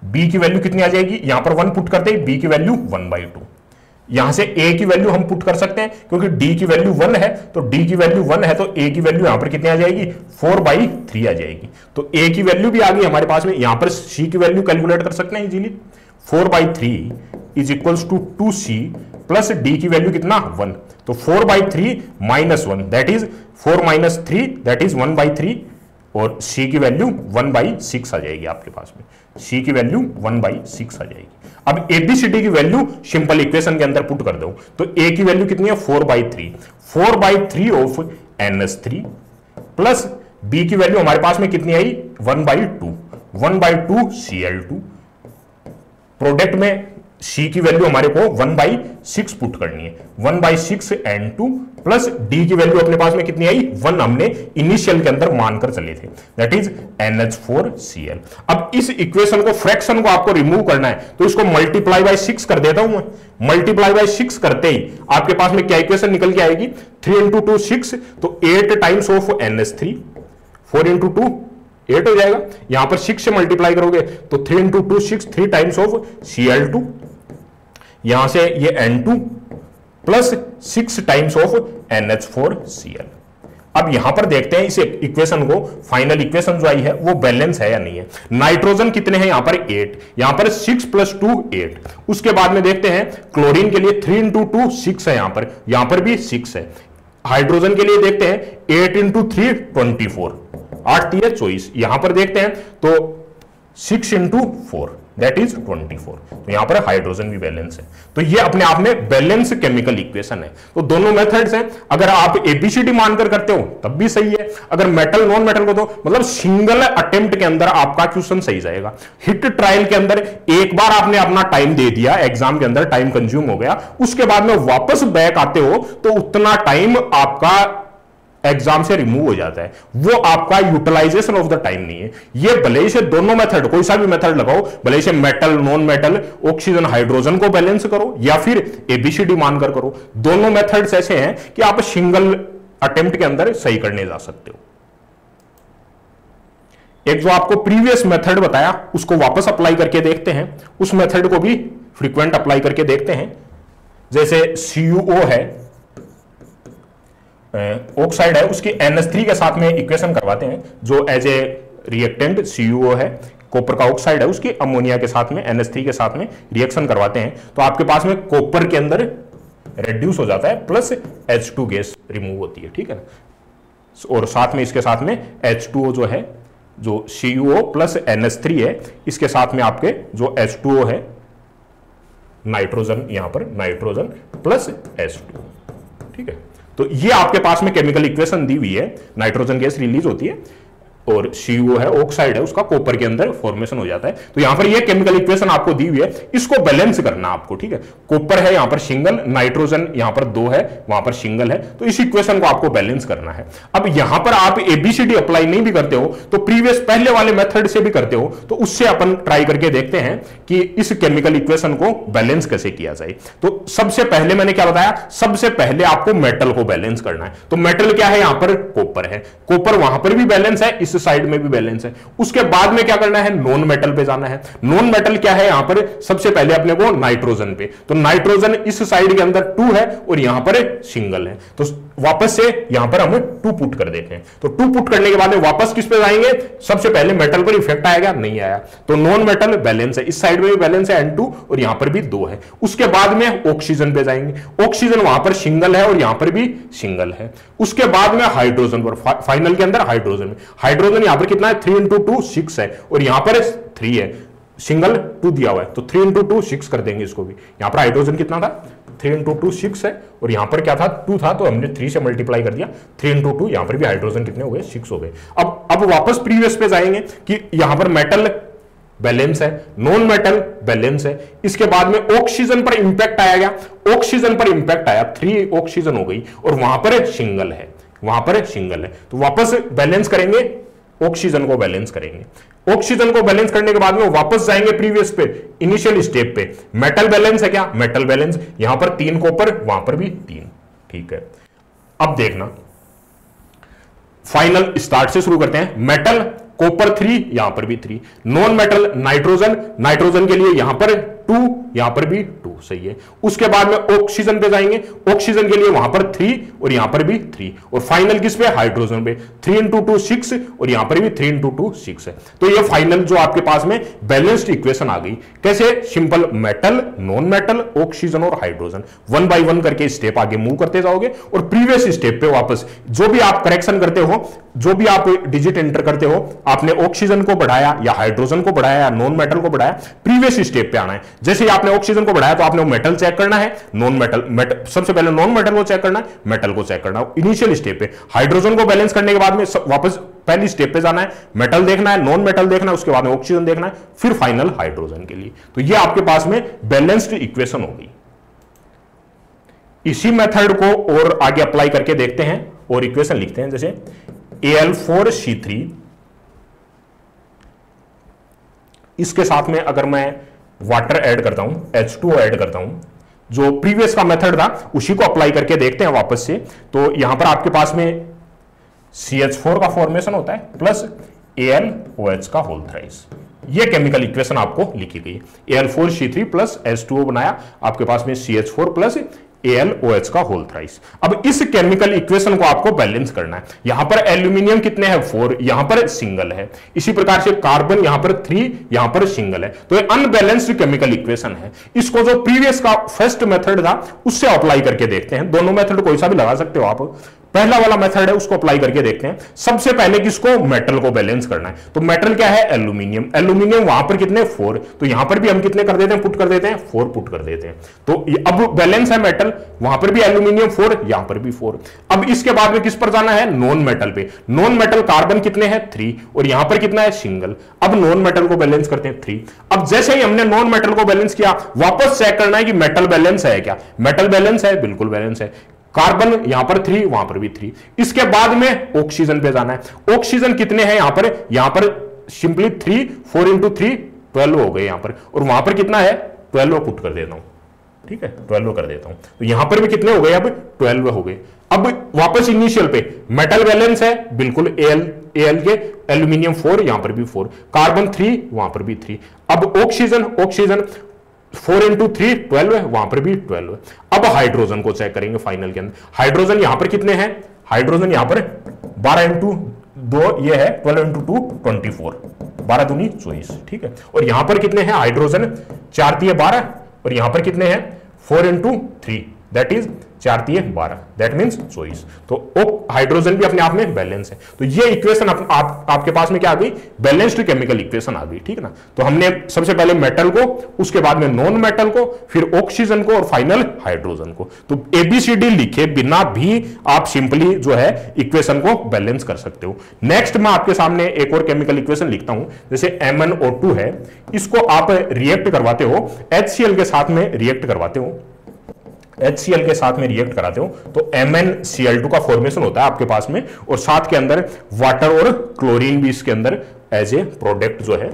बी की वैल्यू कितनी आ जाएगी, यहां पर 1 पुट करते हैं, बी की वैल्यू 1/2। यहां से ए की वैल्यू हम पुट कर सकते हैं क्योंकि डी की वैल्यू 1 है, तो डी की वैल्यू 1 है तो ए की वैल्यू यहां पर कितनी आ जाएगी 4/3 आ जाएगी। तो ए की वैल्यू भी आ गई हमारे पास में। यहां पर सी की वैल्यू कैलकुलेट कर सकते हैं easily, 4/3 is equals to 2c plus D की वैल्यू कितना 1, तो 4/3 minus 1 that is 4 minus 3 that is 1/3 और c की वैल्यू 1/6 आ जाएगी आपके पास में, c की वैल्यू 1/6 आ जाएगी। अब एबीसीडी की वैल्यू सिंपल इक्वेशन के अंदर पुट कर दो तो a की वैल्यू कितनी है 4/3 ऑफ NH3 प्लस b की वैल्यू हमारे पास में कितनी आई 1/2 Cl2। प्रोडक्ट में C की वैल्यू हमारे को 1/6 पुट करनी है, 1/6 N2 प्लस D की वैल्यू अपने पास में कितनी आई 1, हमने इनिशियल के अंदर मानकर चले थे, दैट इज NH4Cl। अब इस इक्वेशन को फ्रैक्शन को आपको रिमूव करना है तो इसको मल्टीप्लाई बाय 6 कर देता हूं मैं। मल्टीप्लाई बाय 6 करते ही आपके पास में क्या इक्वेशन निकल के आएगी 3 × 2 6, तो 8 टाइम्स ऑफ NH3, 4 × 2 8 हो जाएगा। यहां पर 6 से मल्टीप्लाई करोगे तो 3 × 2 6, 3 टाइम्स ऑफ Cl2, यहां से ये N2 plus 6 times of NH4Cl। अब यहां पर देखते हैं इस इक्वेशन को, फाइनल इक्वेशन जो आई है वो बैलेंस है या नहीं है। नाइट्रोजन कितने हैं यहां पर 8, यहां पर 6 + 2 8। उसके बाद में देखते हैं क्लोरीन के लिए 3 × 2 6 है, यहां पर भी 6 है। हाइड्रोजन के लिए देखते हैं 8 × 3 24, 8 × 3 24। यहां पर देखते हैं तो 6 × 4 दैट इज 24, तो यहां पर हाइड्रोजन भी बैलेंस है। तो ये अपने आप में बैलेंस केमिकल इक्वेशन है। तो दोनों मेथड्स हैं, अगर आप एबीसीडी मानकर करते हो तब भी सही है, अगर मेटल नॉन मेटल को तो मतलब सिंगल अटेम्प्ट के अंदर आपका क्वेश्चन सही जाएगा। हिट ट्रायल के अंदर एक बार आपने अपना टाइम दे दिया, एग्जाम के अंदर टाइम कंज्यूम हो गया, उसके बाद में वापस बैक आते हो तो उतना टाइम आपका एग्जाम से रिमूव हो जाता है, वो आपका यूटिलाइजेशन ऑफ द टाइम नहीं है। ये भले से दोनों मेथड, कोई सा भी मेथड लगाओ, भले से metal non metal oxygen hydrogen को बैलेंस करो या फिर एबीसीडी मानकर करो, दोनों मेथड्स ऐसे हैं कि आप सिंगल अटेम्प्ट के अंदर सही करने जा सकते हो। एक जो आपको प्रीवियस मेथड बताया उसको वापस अप्लाई करके देखते हैं, उस मेथड को भी फ्रीक्वेंट अप्लाई करके देखते हैं। जैसे CuO है, ऑक्साइड है, उसकी NH3 के साथ में इक्वेशन करवाते हैं जो एज ए रिएक्टेंट CuO है, कॉपर का ऑक्साइड है, उसकी अमोनिया के साथ में NH3 के साथ में रिएक्शन करवाते हैं। तो आपके पास में कॉपर के अंदर रेड्यूस हो जाता है, प्लस H2 गैस रिमूव होती है, ठीक है ना। और साथ में इसके साथ में H2O जो है, जो CuO प्लस NH3 है, इसके साथ में आपके जो H2O है, नाइट्रोजन, यहां पर नाइट्रोजन प्लस H2, ठीक है। तो ये आपके पास में केमिकल इक्वेशन दी हुई है, नाइट्रोजन गैस रिलीज होती है और CuO है, ऑक्साइड है, उसका कॉपर के अंदर फॉर्मेशन हो जाता है। तो यहां पर ये केमिकल इक्वेशन आपको दी हुई है, इसको बैलेंस करना आपको, ठीक है। कॉपर है यहां पर सिंगल, नाइट्रोजन यहां पर 2 है, वहां पर सिंगल है, तो इस इक्वेशन को आपको बैलेंस करना है। अब यहां पर आप ABCD अप्लाई नहीं भी करते हो तो प्रीवियस पहले वाले मेथड से भी करते हो, तो उससे अपन ट्राई करके देखते हैं कि इस केमिकल इक्वेशन को बैलेंस कैसे किया जाए। तो सबसे पहले मैंने क्या बताया, सबसे पहले आपको मेटल को बैलेंस करना है। तो मेटल क्या है, यहां पर कॉपर है, कॉपर वहां पर भी बैलेंस है, इस साइड में भी बैलेंस है। उसके बाद में क्या करना है, नॉन मेटल पे जाना है। नॉन मेटल क्या है, यहां पर सबसे पहले अपने को नाइट्रोजन पे, तो नाइट्रोजन इस साइड के अंदर 2 है और यहां पर सिंगल है, तो वापस से यहां पर हम 2 पुट कर देते हैं। तो 2 पुट करने के बाद में वापस किस पे जाएंगे, सबसे पहले मेटल पर इफेक्ट आएगा, नहीं आया, तो नॉन मेटल बैलेंस है, इस साइड में भी बैलेंस है N2 और यहां पर भी 2 है। उसके बाद में ऑक्सीजन पे जाएंगे, ऑक्सीजन वहां पर सिंगल है और यहां पर भी सिंगल है। उसके बाद में हाइड्रोजन पर, फाइनल के अंदर हाइड्रोजन यहां पर कितना है, 3 × 2 6 है और यहां पर 3 है, सिंगल 2 दिया हुआ है, तो 3 × 2 6 कर देंगे इसको भी। यहां पर हाइड्रोजन कितना था, 3 × 2 6 है और यहां पर क्या था, 2 था, तो हमने 3 से मल्टीप्लाई कर दिया, 3 × 2, यहां पर भी हाइड्रोजन कितने हो गए, 6 हो गए। अब वापस प्रीवियस पे जाएंगे कि यहां पर मेटल बैलेंस है, नॉन मेटल बैलेंस है, इसके बाद में ऑक्सीजन पर इंपैक्ट आया गया, ऑक्सीजन पर इंपैक्ट आया, 3 ऑक्सीजन हो गई और वहां पर सिंगल है, वहां पर सिंगल है, तो वापस बैलेंस करेंगे, ऑक्सीजन को बैलेंस करेंगे। ऑक्सीजन को बैलेंस करने के बाद में वापस जाएंगे प्रीवियस पे, इनिशियल स्टेप पे, मेटल बैलेंस है क्या, मेटल बैलेंस, यहां पर 3 कॉपर, वहां पर भी 3, ठीक है। अब देखना, फाइनल स्टार्ट से शुरू करते हैं। मेटल कॉपर 3, यहां पर भी 3, नॉन मेटल नाइट्रोजन के लिए यहां पर 2, यहां पर भी 2, सही है। उसके बाद में ऑक्सीजन पे जाएंगे, ऑक्सीजन के लिए वहां पर 3 और यहां पर भी 3 और फाइनल किस पे, हाइड्रोजन पे, 3 × 2 6 और यहां पर भी 3 × 2 6 है। तो ये फाइनल जो आपके पास में बैलेंस्ड इक्वेशन आ गई। कैसे, simple, metal, non metal, oxygen और हाइड्रोजन, 1 बाय 1 करके स्टेप आगे मूव करते जाओगे और प्रीवियस स्टेप पे वापस जो भी आप करेक्शन करते हो, जो भी आप डिजिट एंटर करते हो, आपने ऑक्सीजन को बढ़ाया या हाइड्रोजन को बढ़ाया या नॉन मेटल को बढ़ाया, प्रीवियस स्टेप पे आना है। जैसे ही आपने ऑक्सीजन को बढ़ाया तो आपने मेटल चेक करना है, नॉन मेटल, सबसे पहले नॉन मेटल को चेक करना है, मेटल को चेक करना है इनिशियल स्टेप पे। हाइड्रोजन को बैलेंस करने के बाद में वापस पहली स्टेप पे जाना है, मेटल देखना है, नॉन मेटल देखना है, उसके बाद में ऑक्सीजन देखना है, फिर फाइनल हाइड्रोजन के लिए। तो ये आपके पास में बैलेंस्ड इक्वेशन होगी। इसी मेथड को और आगे अप्लाई करके देखते हैं और इक्वेशन लिखते हैं, जैसे Al4C3, इसके साथ में अगर मैं वाटर ऐड करता हूं, H2O ऐड करता हूं, जो प्रीवियस का मेथड था उसी को अप्लाई करके देखते हैं वापस से। तो यहां पर आपके पास में CH4 का फॉर्मेशन होता है प्लस AlOH का होल थ्राइस, ये केमिकल इक्वेशन आपको लिखी गई। Al4C3 प्लस H2O बनाया, आपके पास में CH4 प्लस AlOH का होल थ्राइस। अब इस केमिकल इक्वेशन को आपको बैलेंस करना है। यहां पर एल्यूमिनियम कितने हैं, 4, यहां पर सिंगल है, इसी प्रकार से कार्बन यहां पर 3, यहां पर सिंगल है, तो ये अनबैलेंस्ड केमिकल इक्वेशन है। इसको जो प्रीवियस का फर्स्ट मेथड था उससे अप्लाई करके देखते हैं। दोनों मेथड कोई सा भी लगा सकते हो आप, पहला वाला मेथड है उसको अप्लाई करके देखते हैं। सबसे पहले किसको, मेटल को बैलेंस करना है। तो मेटल क्या है, एल्यूमिनियम वहां पर कितने, 4, तो यहां पर भी हम कितने कर देते हैं, पुट कर देते हैं, 4 पुट कर देते हैं। तो अब बैलेंस है मेटल, वहां पर भी एल्यूमिनियम 4, यहां पर भी 4। अब इसके बाद में किस पर जाना है, नॉन मेटल पे। नॉन मेटल कार्बन कितने हैं, 3 और यहां पर कितना है, सिंगल। अब नॉन मेटल को बैलेंस करते हैं 3। अब जैसे ही हमने नॉन मेटल को बैलेंस किया, वापस चेक करना है कि मेटल बैलेंस है क्या, मेटल बैलेंस है, बिल्कुल बैलेंस है। कार्बन यहां पर 3, वहां पर भी 3। इसके बाद में ऑक्सीजन पे जाना है। ऑक्सीजन कितने हैं यहां पर सिंपली 3, 4 × 3 12 हो गए यहां पर, और वहां पर कितना है, 12 पुट कर देता हूं, ठीक है, 12 कर देता हूं। तो यहां पर भी कितने हो गए, अब 12 हो गए। अब वापस इनिशियल पे मेटल बैलेंस है, बिल्कुल Al के, एल्यूमिनियम 4, यहां पर भी 4, कार्बन 3, वहां पर भी 3। अब ऑक्सीजन 4 × 3 12 है, वहां पर भी 12 है। अब हाइड्रोजन को चेक करेंगे फाइनल के अंदर। हाइड्रोजन यहां पर कितने हैं, हाइड्रोजन यहां पर 12 × 2 ये है, 12 × 2 24, 12 दूनी 24, ठीक है। और यहां पर कितने हैं हाइड्रोजन, 4 × 3 12 और यहां पर कितने हैं, 4 × 3 दैट इज 4 3 12, दैट मींस 24। तो हाइड्रोजन भी अपने आप में बैलेंस है। तो ये इक्वेशन आपके पास में क्या आ गई, बैलेंस्ड केमिकल इक्वेशन आ गई, ठीक है ना। तो हमने सबसे पहले मेटल को, उसके बाद में नॉन मेटल को, फिर ऑक्सीजन को और फाइनल हाइड्रोजन को। तो एबीसीडी लिखे बिना भी आप सिंपली जो है इक्वेशन को बैलेंस कर सकते हो। नेक्स्ट मैं आपके सामने एक और केमिकल इक्वेशन लिखता हूं, जैसे MnO2 है, इसको आप रिएक्ट करवाते हो, HCl के साथ में रिएक्ट करवाते हो, HCl के साथ में रिएक्ट कराते हो तो MnCl2 का फॉर्मेशन होता है आपके पास में, और साथ के अंदर वाटर और क्लोरीन भी इसके अंदर एज ए प्रोडक्ट जो है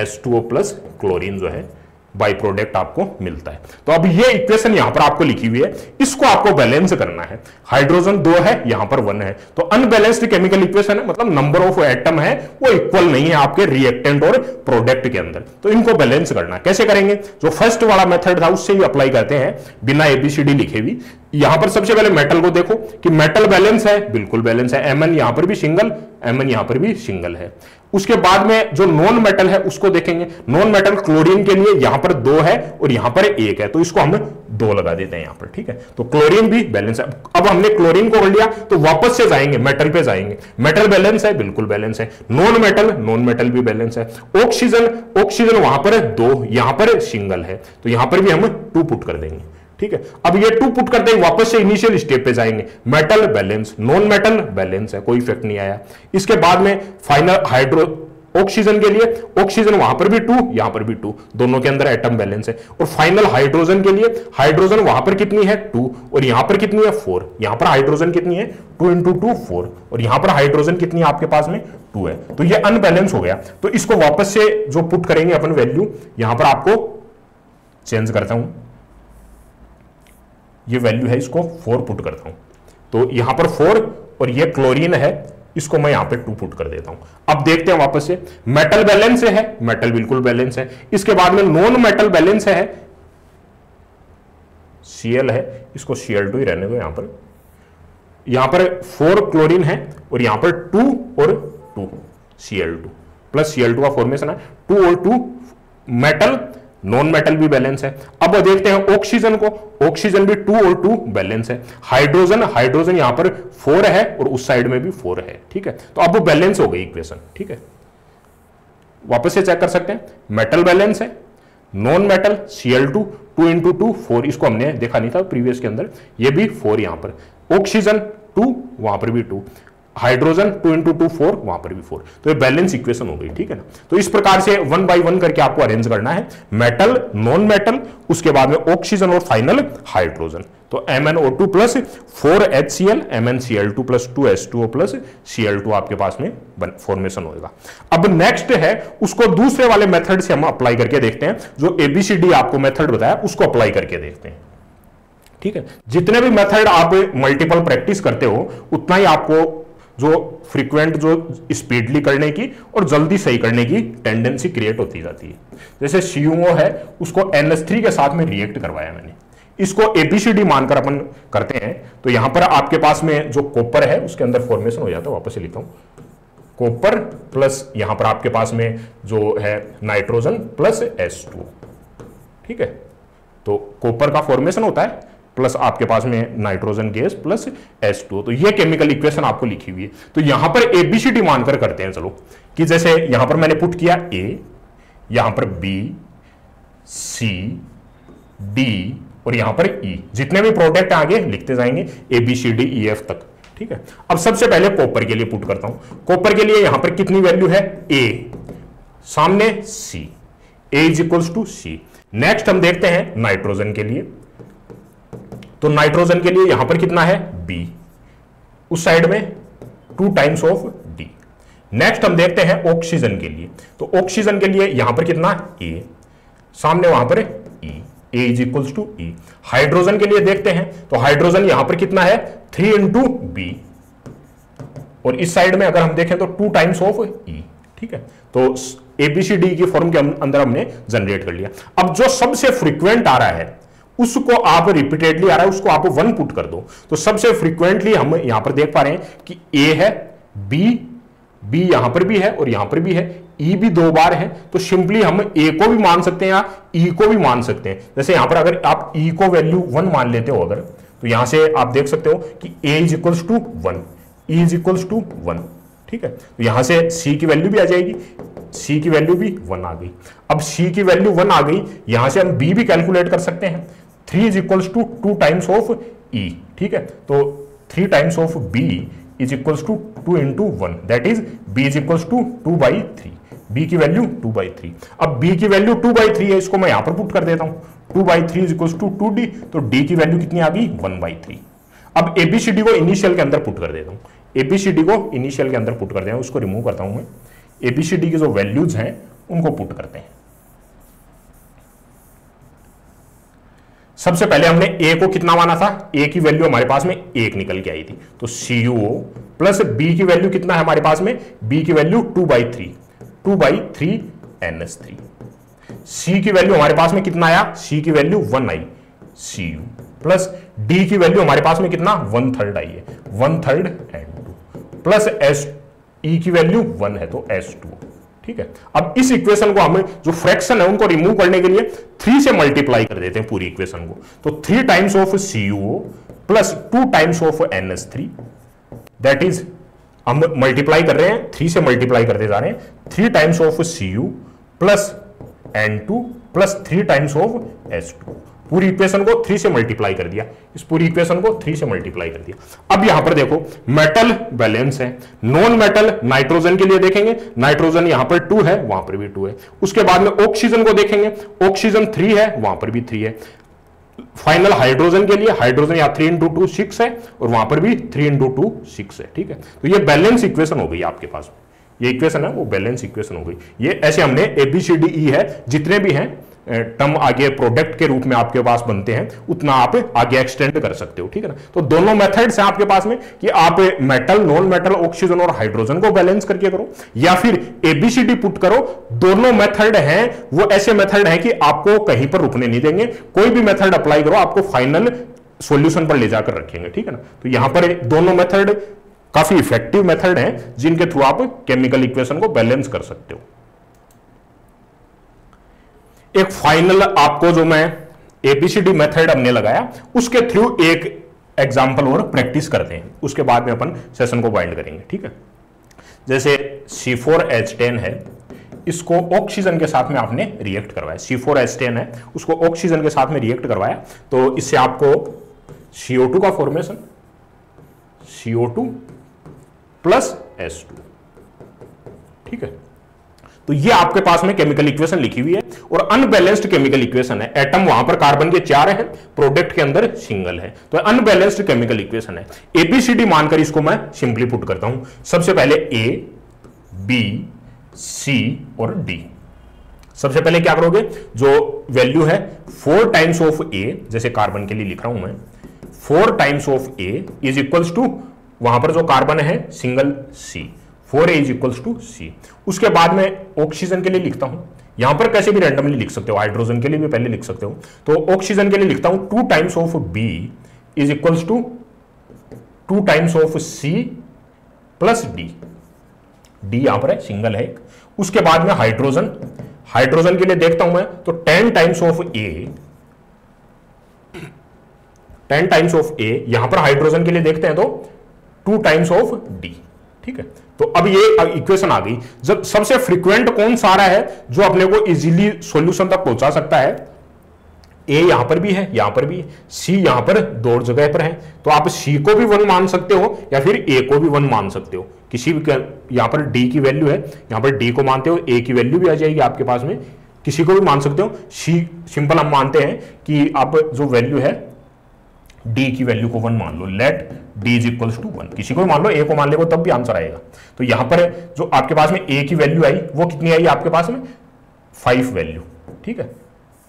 H2O प्लस क्लोरीन जो है बाई प्रोडक्ट आपको मिलता है। तो अब ये इक्वेशन यहां पर आपको लिखी हुई है, इसको आपको बैलेंस करना है। हाइड्रोजन 2 है, यहां पर 1 है, तो अनबैलेंस्ड केमिकल इक्वेशन है, मतलब नंबर ऑफ एटम है वो इक्वल नहीं है आपके रिएक्टेंट और प्रोडक्ट के अंदर। तो इनको बैलेंस करना कैसे करेंगे, जो फर्स्ट वाला मेथड था उससे ही अप्लाई करते हैं बिना एबीसीडी लिखे भी। यहां पर सबसे पहले मेटल को देखो कि मेटल बैलेंस है, बिल्कुल बैलेंस है, Mn यहां पर भी सिंगल, Mn यहां पर भी सिंगल है। उसके बाद में जो नॉन मेटल है उसको देखेंगे, नॉन मेटल क्लोरीन के लिए यहां पर 2 है और यहां पर 1 है, तो इसको हम 2 लगा देते हैं यहां पर, ठीक है। तो क्लोरीन भी बैलेंस है। अब हमने क्लोरीन को कर लिया तो वापस से जाएंगे मेटल पे जाएंगे, मेटल बैलेंस है, बिल्कुल बैलेंस है। नॉन मेटल भी बैलेंस है। ऑक्सीजन वहां पर 2, यहां पर सिंगल है, तो यहां पर भी हम 2 पुट कर देंगे, ठीक है। अब ये 2 पुट करते ही वापस से इनिशियल स्टेप पे जाएंगे, metal balance, non metal balance है, कोई इफेक्ट नहीं आया। इसके बाद में फाइनल ऑक्सीजन के लिए, ऑक्सीजन वहां पर भी 2, यहां पर भी 2, दोनों के अंदर एटम बैलेंस है। और फाइनल हाइड्रोजन के लिए, हाइड्रोजन वहां पर कितनी है 2 और यहां पर कितनी है 4, यहां पर हाइड्रोजन कितनी है 2 × 2 4, और यहां पर हाइड्रोजन कितनी है आपके पास में 2 है। तो ये अनबैलेंस हो गया। तो इसको वापस से जो पुट करेंगे अपन वैल्यू, यहां पर आपको चेंज करता हूं, ये वैल्यू है, इसको 4 पुट करता हूं, तो यहां पर 4 और ये क्लोरीन है, इसको मैं यहां पे 2 पुट कर देता हूं। अब देखते हैं वापस से, मेटल बैलेंस है, मेटल बिल्कुल बैलेंस है। इसके बाद में नॉन मेटल बैलेंस है, Cl है, इसको Cl2 ही रहने दो। यहां पर 4 क्लोरीन है और यहां पर 2 और 2 Cl2 प्लस Cl2 का फॉर्मेशन है, 2 और 2 मेटल, नॉन मेटल भी बैलेंस है। अब देखते हैं ऑक्सीजन को, ऑक्सीजन भी 2 और 2 बैलेंस है। हाइड्रोजन यहां पर 4 है और उस साइड में भी 4 है, ठीक है। तो अब वो बैलेंस हो गई इक्वेशन, ठीक है। वापस से चेक कर सकते हैं, मेटल बैलेंस है, नॉन मेटल Cl2 2 × 2 4, इसको हमने देखा नहीं था प्रीवियस के अंदर, ये भी 4 यहां पर, ऑक्सीजन 2 वहां पर भी 2, हाइड्रोजन 2 × 2 4, वहां पर भी 4, तो ये बैलेंस इक्वेशन हो गई, ठीक है ना। तो इस प्रकार से 1 बाय 1 करके आपको अरेंज करना है, मेटल, नॉन मेटल, उसके बाद में ऑक्सीजन और फाइनल हाइड्रोजन। तो MnO2 plus 4HCl, MnCl2 plus 2H2O plus Cl2 आपके पास में फॉर्मेशन होगा। अब नेक्स्ट है, उसको दूसरे वाले मेथड से हम अप्लाई करके देखते हैं, जो ABCD आपको मेथड बताया उसको अप्लाई करके देखते हैं, ठीक है। जितने भी मेथड आप मल्टीपल प्रैक्टिस करते हो उतना ही आपको जो फ्रीक्वेंट, जो स्पीडली करने की और जल्दी सही करने की टेंडेंसी क्रिएट होती जाती है। जैसे CuO है, उसको NH3 के साथ में रिएक्ट करवाया मैंने, इसको ABCD मानकर अपन करते हैं। तो यहां पर आपके पास में जो कॉपर है उसके अंदर फॉर्मेशन हो जाता है, वापस से लिखता हूं, कॉपर प्लस यहां पर आपके पास में जो है नाइट्रोजन प्लस H2, ठीक है। तो कॉपर का फॉर्मेशन होता है प्लस आपके पास में नाइट्रोजन गैस प्लस H2O, तो ये केमिकल इक्वेशन आपको लिखी हुई है। तो यहां पर ABCD मानकर करते हैं, चलो, कि जैसे यहां पर मैंने पुट किया A, यहां पर B, C, D और यहां पर E, जितने भी प्रोडक्ट आगे लिखते जाएंगे ABCDEF तक, ठीक है। अब सबसे पहले कॉपर के लिए पुट करता हूं। कॉपर के लिए यहां पर कितनी वैल्यू है A, सामने C, A = C। नेक्स्ट हम देखते हैं नाइट्रोजन के लिए, तो नाइट्रोजन के लिए यहां पर कितना है B, उस साइड में 2 टाइम्स ऑफ D। नेक्स्ट हम देखते हैं ऑक्सीजन के लिए, तो ऑक्सीजन के लिए यहां पर कितना A, सामने वहां पर E, A = E। हाइड्रोजन के लिए देखते हैं, तो हाइड्रोजन यहां पर कितना है 3 × B, और इस साइड में अगर हम देखें तो 2 टाइम्स ऑफ E, ठीक है। तो ABCD की फॉर्म के अंदर हमने जनरेट कर लिया। अब जो सबसे फ्रीक्वेंट आ रहा है उसको आप रिपीटेडली आ रहा है, उसको आप 1 पुट कर दो। तो सबसे फ्रीक्वेंटली हम यहां पर देख पा रहे हैं कि A है, B यहां पर भी है और यहां पर भी है, ई भी 2 बार है, तो सिंपली हम ए को भी मान सकते हैं या ई को भी मान सकते हैं। जैसे यहां पर अगर आप ई को वैल्यू 1 मान लेते हो अगर, तो यहां से आप देख सकते हो कि A is equals to 1, E is equals to 1, ठीक है। तो यहां से सी की वैल्यू भी आ जाएगी, सी की वैल्यू भी 1 आ गई। अब सी की वैल्यू 1 आ गई, यहां से हम बी भी कैलकुलेट कर सकते हैं, 3 is equals to 2 times of E, ठीक है। तो 3 times of B is equals to 2 into 1, that is B is equals to 2/3, B की वैल्यू 2/3। अब बी की वैल्यू 2/3 है, इसको मैं यहां पर पुट कर देता हूं, 2/3 इज इक्वल्स टू 2d, तो डी की वैल्यू कितनी आ गई 1/3। अब एबीसीडी को इनिशियल के अंदर पुट कर देता हूं, एबीसीडी को इनिशियल के अंदर पुट कर देता हूं, उसको रिमूव करता हूं मैं। एबीसीडी की जो वैल्यूज हैं उनको पुट करते हैं। सबसे पहले हमने ए को कितना माना था, ए की वैल्यू हमारे पास में 1 निकल के आई थी, तो CuO प्लस बी की वैल्यू कितना है हमारे पास में, बी की वैल्यू 2/3 NH3। सी की वैल्यू हमारे पास में कितना आया, सी की वैल्यू 1 आई, Cu प्लस डी की वैल्यू हमारे पास में कितना 1/3 आई है, 1/3 N2 प्लस एस ई की वैल्यू 1 है तो S2, ठीक है। अब इस इक्वेशन को हमें जो फ्रैक्शन है उनको रिमूव करने के लिए 3 से मल्टीप्लाई कर देते हैं पूरी इक्वेशन को, तो 3 times of CuO plus 2 times of NH3, that is हम मल्टीप्लाई कर रहे हैं, 3 से मल्टीप्लाई करते जा रहे हैं, 3 times of Cu plus N2 plus 3 times of S2। पूरी इक्वेशन को 3 से मल्टीप्लाई कर दिया, इस पूरी इक्वेशन को 3 से मल्टीप्लाई कर दिया। अब यहां पर देखो मेटल बैलेंस है, नॉन मेटल नाइट्रोजन के लिए देखेंगे, नाइट्रोजन यहां पर 2 है, वहां पर भी 2 है। उसके बाद में ऑक्सीजन को देखेंगे, ऑक्सीजन 3 है, वहां पर भी 3 है। फाइनल हाइड्रोजन के लिए, हाइड्रोजन यहां 3 × 2 6 है और वहां पर भी 3 × 2 6 है, ठीक है। तो ये बैलेंस इक्वेशन हो गई आपके पास, ये इक्वेशन है वो बैलेंस इक्वेशन हो गई। ये ऐसे हमने ABCDE है, जितने भी हैं टर्म आगे प्रोडक्ट के रूप में आपके पास बनते हैं उतना आप आगे एक्सटेंड कर सकते हो, ठीक है ना। तो दोनों मेथड्स हैं आपके पास में कि आप मेटल, नॉन मेटल, ऑक्सीजन और हाइड्रोजन को बैलेंस करके करो या फिर ABCD पुट करो। दोनों मेथड हैं वो ऐसे मेथड हैं कि आपको कहीं पर रुकने नहीं देंगे, कोई भी मेथड अप्लाई करो आपको फाइनल सॉल्यूशन पर ले जाकर रखेंगे, ठीक है ना। तो यहां पर दोनों मेथड काफी इफेक्टिव मेथड हैं जिनके थ्रू आप केमिकल इक्वेशन को बैलेंस कर सकते हो। एक फाइनल आपको जो मैं ABCD मेथड हमने लगाया उसके थ्रू एक एग्जांपल और प्रैक्टिस करते हैं, उसके बाद में अपन सेशन को वाइंड करेंगे, ठीक है। जैसे C4H10 है, इसको ऑक्सीजन के साथ में आपने रिएक्ट करवाया, C4H10 है उसको ऑक्सीजन के साथ में रिएक्ट करवाया, तो इससे आपको CO2 का फॉर्मेशन, CO2 प्लस S2, ठीक है। तो ये आपके पास में केमिकल इक्वेशन लिखी हुई है और अनबैलेंस्ड केमिकल इक्वेशन है। एटम वहां पर कार्बन के 4 हैं, प्रोडक्ट के अंदर सिंगल है, तो अनबैलेंस्ड केमिकल इक्वेशन है। ABCD मानकर इसको मैं सिंपली पुट करता हूं। सबसे पहले A, B, C और D। सबसे पहले क्या करोगे, जो वैल्यू है 4 टाइम्स ऑफ A, जैसे कार्बन के लिए लिख रहा हूं मैं, 4 times of A is equals to, वहां पर जो कार्बन है single C, 4A is equals to C। उसके बाद में ऑक्सीजन के लिए लिखता हूं, यहां पर कैसे भी रैंडमली लिख सकते हो, हाइड्रोजन के लिए भी पहले लिख सकते हो, तो ऑक्सीजन के लिए लिखता हूं 2 times of B is equals to 2 times of C plus D। D यहां पर है, सिंगल है। उसके बाद में हाइड्रोजन, हाइड्रोजन के लिए देखता हूं मैं तो 10 times of A, 10 times of A, यहां पर हाइड्रोजन के लिए देखते हैं तो 2 टाइम्स ऑफ D, ठीक है। तो अब ये इक्वेशन आ गई। जब सबसे फ्रीक्वेंट कौन सा रहा है जो अपने को इजीली सॉल्यूशन तक पहुंचा सकता है, ए यहां पर भी है, यहां पर भी है, सी यहां पर 2 जगह पर है, तो आप सी को भी 1 मान सकते हो या फिर ए को भी 1 मान सकते हो। किसी भी, यहां पर डी की वैल्यू है, यहां पर डी को मानते हो, ए की वैल्यू भी आ जाएगी आपके पास में, किसी को भी मान सकते हो। सी सिंपल हम मानते हैं कि आप जो वैल्यू है डी की वैल्यू को 1 मान लो, let D is equals to 1, किसी को भी मान लो, ए को मान लेगा तब भी आंसर आएगा। तो यहां पर जो आपके पास में ए की वैल्यू आई वो कितनी आई आपके पास में 5 वैल्यू, ठीक है।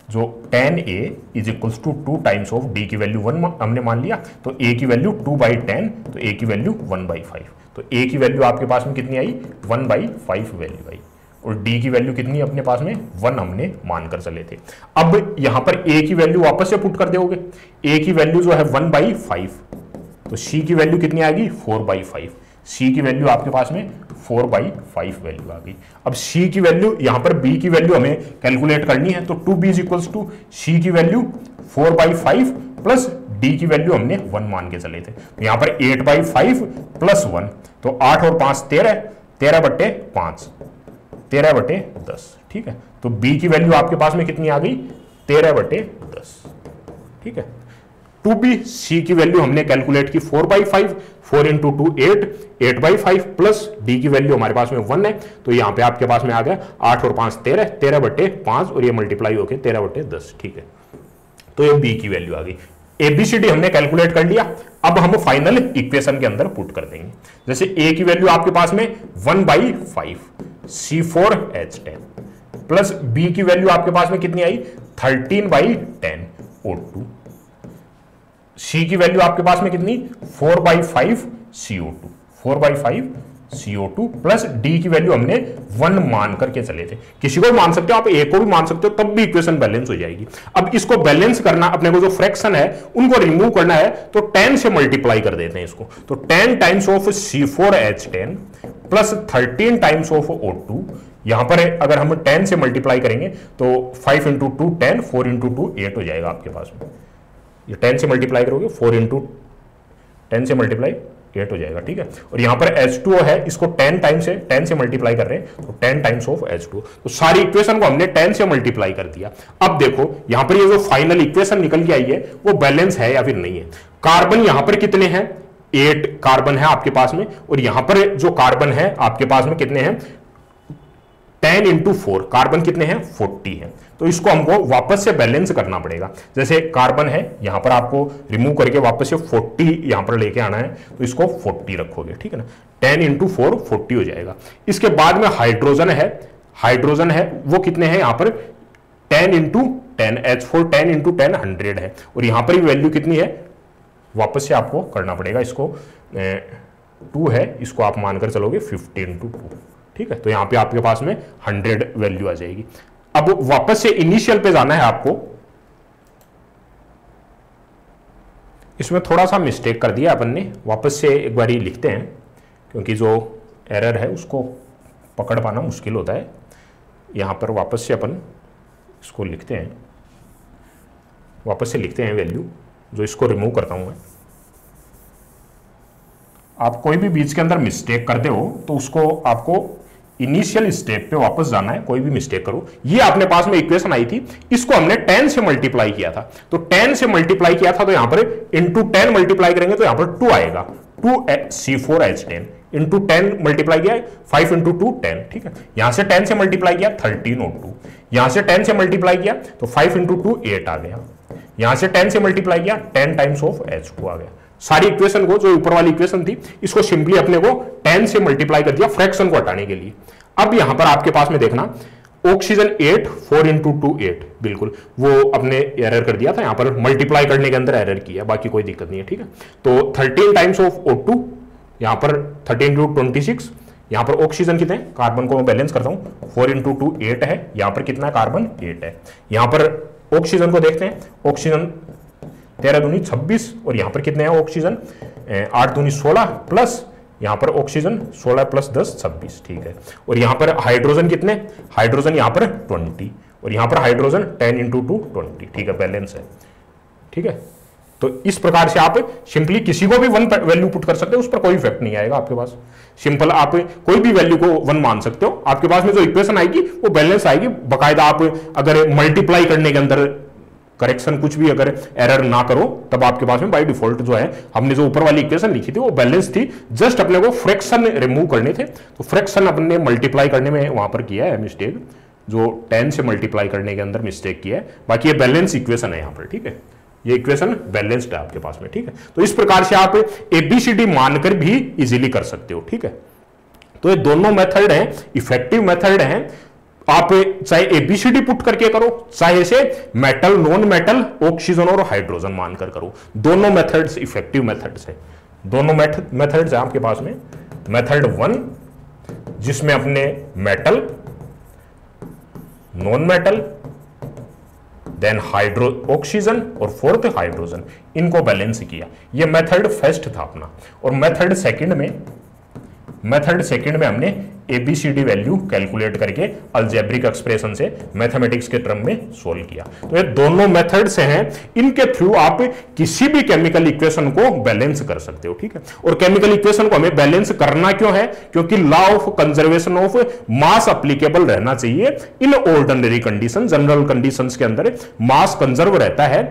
जो 10A is equals to 2 times of D की वैल्यू 1 हमने मान लिया, तो ए की वैल्यू 2/10, तो ए की वैल्यू 1/5, तो ए की वैल्यू आपके पास में कितनी आई 1/5 वैल्यू आई, और डी की वैल्यू कितनी अपने पास में 1 हमने मानकर चले थे। अब यहां पर ए की वैल्यू वापस से पुट कर दोगे, ए की वैल्यू जो है 1/5, तो सी की वैल्यू कितनी आएगी 4/5, सी की वैल्यू आपके पास में 4/5 वैल्यू आ गई। अब सी की वैल्यू, यहां पर बी की वैल्यू हमें कैलकुलेट करनी है, तो 2b इज इक्वल्स टू सी की वैल्यू 4/5 प्लस डी की वैल्यू हमने 1 मान के चले थे, तो यहां पर 8/5 प्लस 1, तो 8 और 5 13, 13/5, 13/10, ठीक है। तो बी की वैल्यू आपके पास में कितनी आ गई, 13/10, ठीक है। 2b, सी की वैल्यू हमने कैलकुलेट की 4/5, 4 इंटू 2 8, 8/5 प्लस डी की वैल्यू हमारे पास में 1 है, तो यहां पे आपके पास में आ गया 8 और 5 13, 13/5 और ये मल्टीप्लाई होके 13/10, ठीक है। तो ये बी की वैल्यू आ गई। एबीसीडी हमने कैलकुलेट कर लिया, अब हम फाइनल इक्वेशन के अंदर पुट कर देंगे। जैसे ए की वैल्यू आपके पास में 1/5 C4H10 प्लस बी की वैल्यू आपके पास में कितनी आई 13/10 O2, सी की वैल्यू आपके पास में कितनी 4/5 CO2, 4/5 CO2 प्लस डी की वैल्यू हमने 1 मान करके चले थे। किसी को भी मान सकते हो आप, ए को भी मान सकते हो, तब भी इक्वेशन बैलेंस हो जाएगी। अब इसको बैलेंस करना, अपने को जो फ्रैक्शन है उनको रिमूव करना है, तो 10 से मल्टीप्लाई कर देते हैं इसको, तो 10 times of C4H10 plus 13 times of O2। यहां पर अगर हम 10 से मल्टीप्लाई करेंगे तो 5 इंटू 2 10, 4 इंटू 2 8 हो जाएगा आपके पास में। ये 10 से मल्टीप्लाई करोगे, 4 इंटू 10 से मल्टीप्लाई 8 हो जाएगा, ठीक है। और यहां पर H2O है, इसको 10 से मल्टीप्लाई कर रहे हैं, तो 10 टाइम्स ऑफ H2O। तो सारी इक्वेशन को हमने 10 से मल्टीप्लाई कर दिया। अब देखो यहां पर ये जो फाइनल इक्वेशन निकल के आई है वो बैलेंस है या फिर नहीं है। कार्बन यहां पर कितने हैं, 8 कार्बन है आपके पास में, और यहां पर जो कार्बन है आपके पास में कितने हैं 10 इंटू 4, कार्बन कितने हैं 40 है। तो इसको हमको वापस से बैलेंस करना पड़ेगा। जैसे कार्बन है, यहां पर आपको रिमूव करके वापस से 40 यहां पर लेके आना है, तो इसको 40 रखोगे, ठीक है ना। 10 इंटू 4 40 हो जाएगा। इसके बाद में हाइड्रोजन है, हाइड्रोजन है वो कितने हैं यहां पर 10 इंटू 10, H4 10 इंटू 10 100 है, और यहां पर वैल्यू कितनी है वापस से आपको करना पड़ेगा। इसको 2 है, इसको आप मानकर चलोगे 50 इंटू 2, ठीक है। तो यहां पे आपके पास में 100 वैल्यू आ जाएगी। अब वापस से इनिशियल पे जाना है आपको। इसमें थोड़ा सा मिस्टेक कर दिया अपन ने, वापस से एक बार ही लिखते हैं, क्योंकि जो एरर है उसको पकड़ पाना मुश्किल होता है। यहां पर वापस से अपन इसको लिखते हैं, वापस से लिखते हैं वैल्यू, जो इसको रिमूव करता हूं मैं। आप कोई भी बीच के अंदर मिस्टेक करते हो तो उसको आपको इनिशियल स्टेप पे वापस जाना है। कोई भी मिस्टेक करो, ये अपने पास में इक्वेशन आई थी, इसको हमने 10 से मल्टीप्लाई किया था, तो 10 से मल्टीप्लाई किया था, तो यहां पर इंटू 10 मल्टीप्लाई करेंगे तो यहां पर 2 आएगा, 2 C4H10 इंटू 10 मल्टीप्लाई किया 5 इंटू 2 10, ठीक है। यहां से 10 से मल्टीप्लाई किया 13 O2, यहां से 10 से मल्टीप्लाई किया तो 5 इंटू 2 8 आ गया, यहां से 10 से मल्टीप्लाई किया 10 टाइम्स ऑफ H2 आ गया। सारी इक्वेशन को, जो ऊपर वाली इक्वेशन थी, इसको सिंपली अपने को 10 से मल्टीप्लाई कर दिया फ्रैक्शन को हटाने के लिए। अब यहां पर आपके पास में देखना ऑक्सीजन 8, 4 इंटू 2 8, बिल्कुल वो अपने एरर कर दिया था, यहां पर मल्टीप्लाई करने के अंदर एरर किया, बाकी कोई दिक्कत नहीं है, ठीक है। तो 13 टाइम्स ऑफ O2, यहां पर 13 इंटू 26, यहां पर ऑक्सीजन कितने, कार्बन को मैं बैलेंस करता हूं, 4 इंटू 2 8 है, यहां पर कितना कार्बन 8 है। यहां पर ऑक्सीजन को देखते हैं, ऑक्सीजन 13 दूनी 26, और यहां पर कितने हैं ऑक्सीजन 8 दूनी 16 प्लस यहां पर ऑक्सीजन 16 प्लस 10 26, ठीक है। और यहां पर हाइड्रोजन कितने, हाइड्रोजन यहां पर 20, और यहां पर हाइड्रोजन 10 इंटू 2 20, ठीक है, बैलेंस है, ठीक है। तो इस प्रकार से आप सिंपली किसी को भी 1 वैल्यू पुट कर सकते हो, उस पर कोई इफेक्ट नहीं आएगा आपके पास। सिंपल आप कोई भी वैल्यू को 1 मान सकते हो, आपके पास में जो इक्वेशन आएगी वो बैलेंस आएगी। बाकायदा आप अगर मल्टीप्लाई करने के अंदर करेक्शन कुछ भी अगर एरर ना करो, तब आपके पास में बाय डिफॉल्ट जो है, हमने जो ऊपर वाली इक्वेशन लिखी थी वो बैलेंस थी, जस्ट अपने को फ्रैक्शन रिमूव करने थे, तो फ्रैक्शन अपने मल्टीप्लाई करने में वहां पर किया है मिस्टेक, जो 10 से मल्टीप्लाई करने के अंदर मिस्टेक किया है। बाकी ये बैलेंस इक्वेशन है यहां पर, ठीक है, ये इक्वेशन बैलेंस्ड है आपके पास में, ठीक है। तो इस प्रकार से आप ABCD मानकर भी इजीली कर सकते हो, ठीक है। तो ये दोनों मेथड हैं, इफेक्टिव मेथड हैं। आप चाहे ABCD पुट करके करो, चाहे से मेटल, नॉन मेटल, ऑक्सीजन और हाइड्रोजन मानकर करो, दोनों मेथड्स इफेक्टिव मेथड्स है। दोनों मेथड्स है आपके पास में। मेथड 1 जिसमें अपने metal, non metal, then oxygen और फोर्थ हाइड्रोजन, इनको बैलेंस किया, ये मेथड फर्स्ट था अपना। और मेथड सेकंड में मेथड सेकंड में हमने ABCD वैल्यू कैलकुलेट करके अलजेब्रिक एक्सप्रेशन से मैथमेटिक्स के टर्म में सोल्व किया। तो ये दोनों मेथड्स हैं, इनके थ्रू आप किसी भी केमिकल इक्वेशन को बैलेंस कर सकते हो। ठीक है, और केमिकल इक्वेशन को हमें बैलेंस करना क्यों है? क्योंकि law of conservation of mass applicable रहना चाहिए in ordinary condition. General conditions के अंदर मास कंजर्व रहता है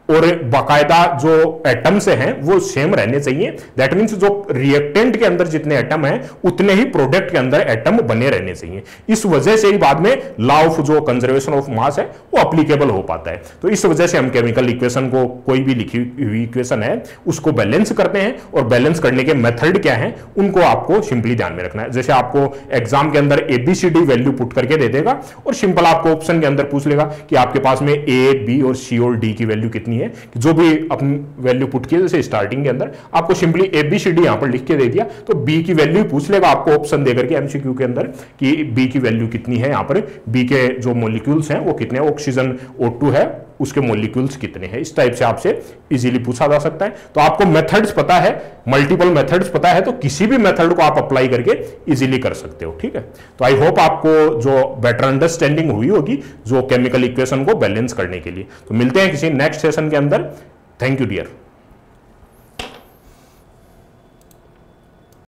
और बाकायदा जो एटम्स हैं वो सेम रहने चाहिए। दैट मींस जो रिएक्टेंट के अंदर जितने एटम हैं उतने ही प्रोडक्ट के अंदर एटम बने रहने चाहिए। इस वजह से ही बाद में लॉ ऑफ जो कंजर्वेशन ऑफ मास है वो अप्लीकेबल हो पाता है। तो इस वजह से हम केमिकल इक्वेशन को, कोई भी लिखी हुई इक्वेशन है उसको बैलेंस करते हैं, और बैलेंस करने के मेथड क्या है उनको आपको सिंपली ध्यान में रखना है। जैसे आपको एग्जाम के अंदर ABCD वैल्यू पुट करके दे देगा और सिंपल आपको ऑप्शन के अंदर पूछ लेगा कि आपके पास में A, B और C और D की वैल्यू कितनी है, जो भी अपनी वैल्यू पुट की, जैसे स्टार्टिंग के अंदर आपको सिंपली ABCD यहां पर लिख के दे दिया तो B की वैल्यू पूछ लेगा आपको ऑप्शन देकर के MCQ के अंदर कि B की वैल्यू कितनी है। यहां पर B के जो मॉलिक्यूल्स हैं वो कितने हैं, ऑक्सीजन O2 है उसके मॉलिक्यूल्स कितने हैं, इस टाइप से आपसे इजीली पूछा जा सकता है। तो आपको मेथड्स पता है, मल्टीपल मेथड्स पता है, तो किसी भी मेथड को आप अप्लाई करके इजीली कर सकते हो। ठीक है, तो आई होप आपको जो बेटर अंडरस्टैंडिंग हुई होगी जो केमिकल इक्वेशन को बैलेंस करने के लिए। तो मिलते हैं किसी नेक्स्ट सेशन के अंदर। Thank you dear.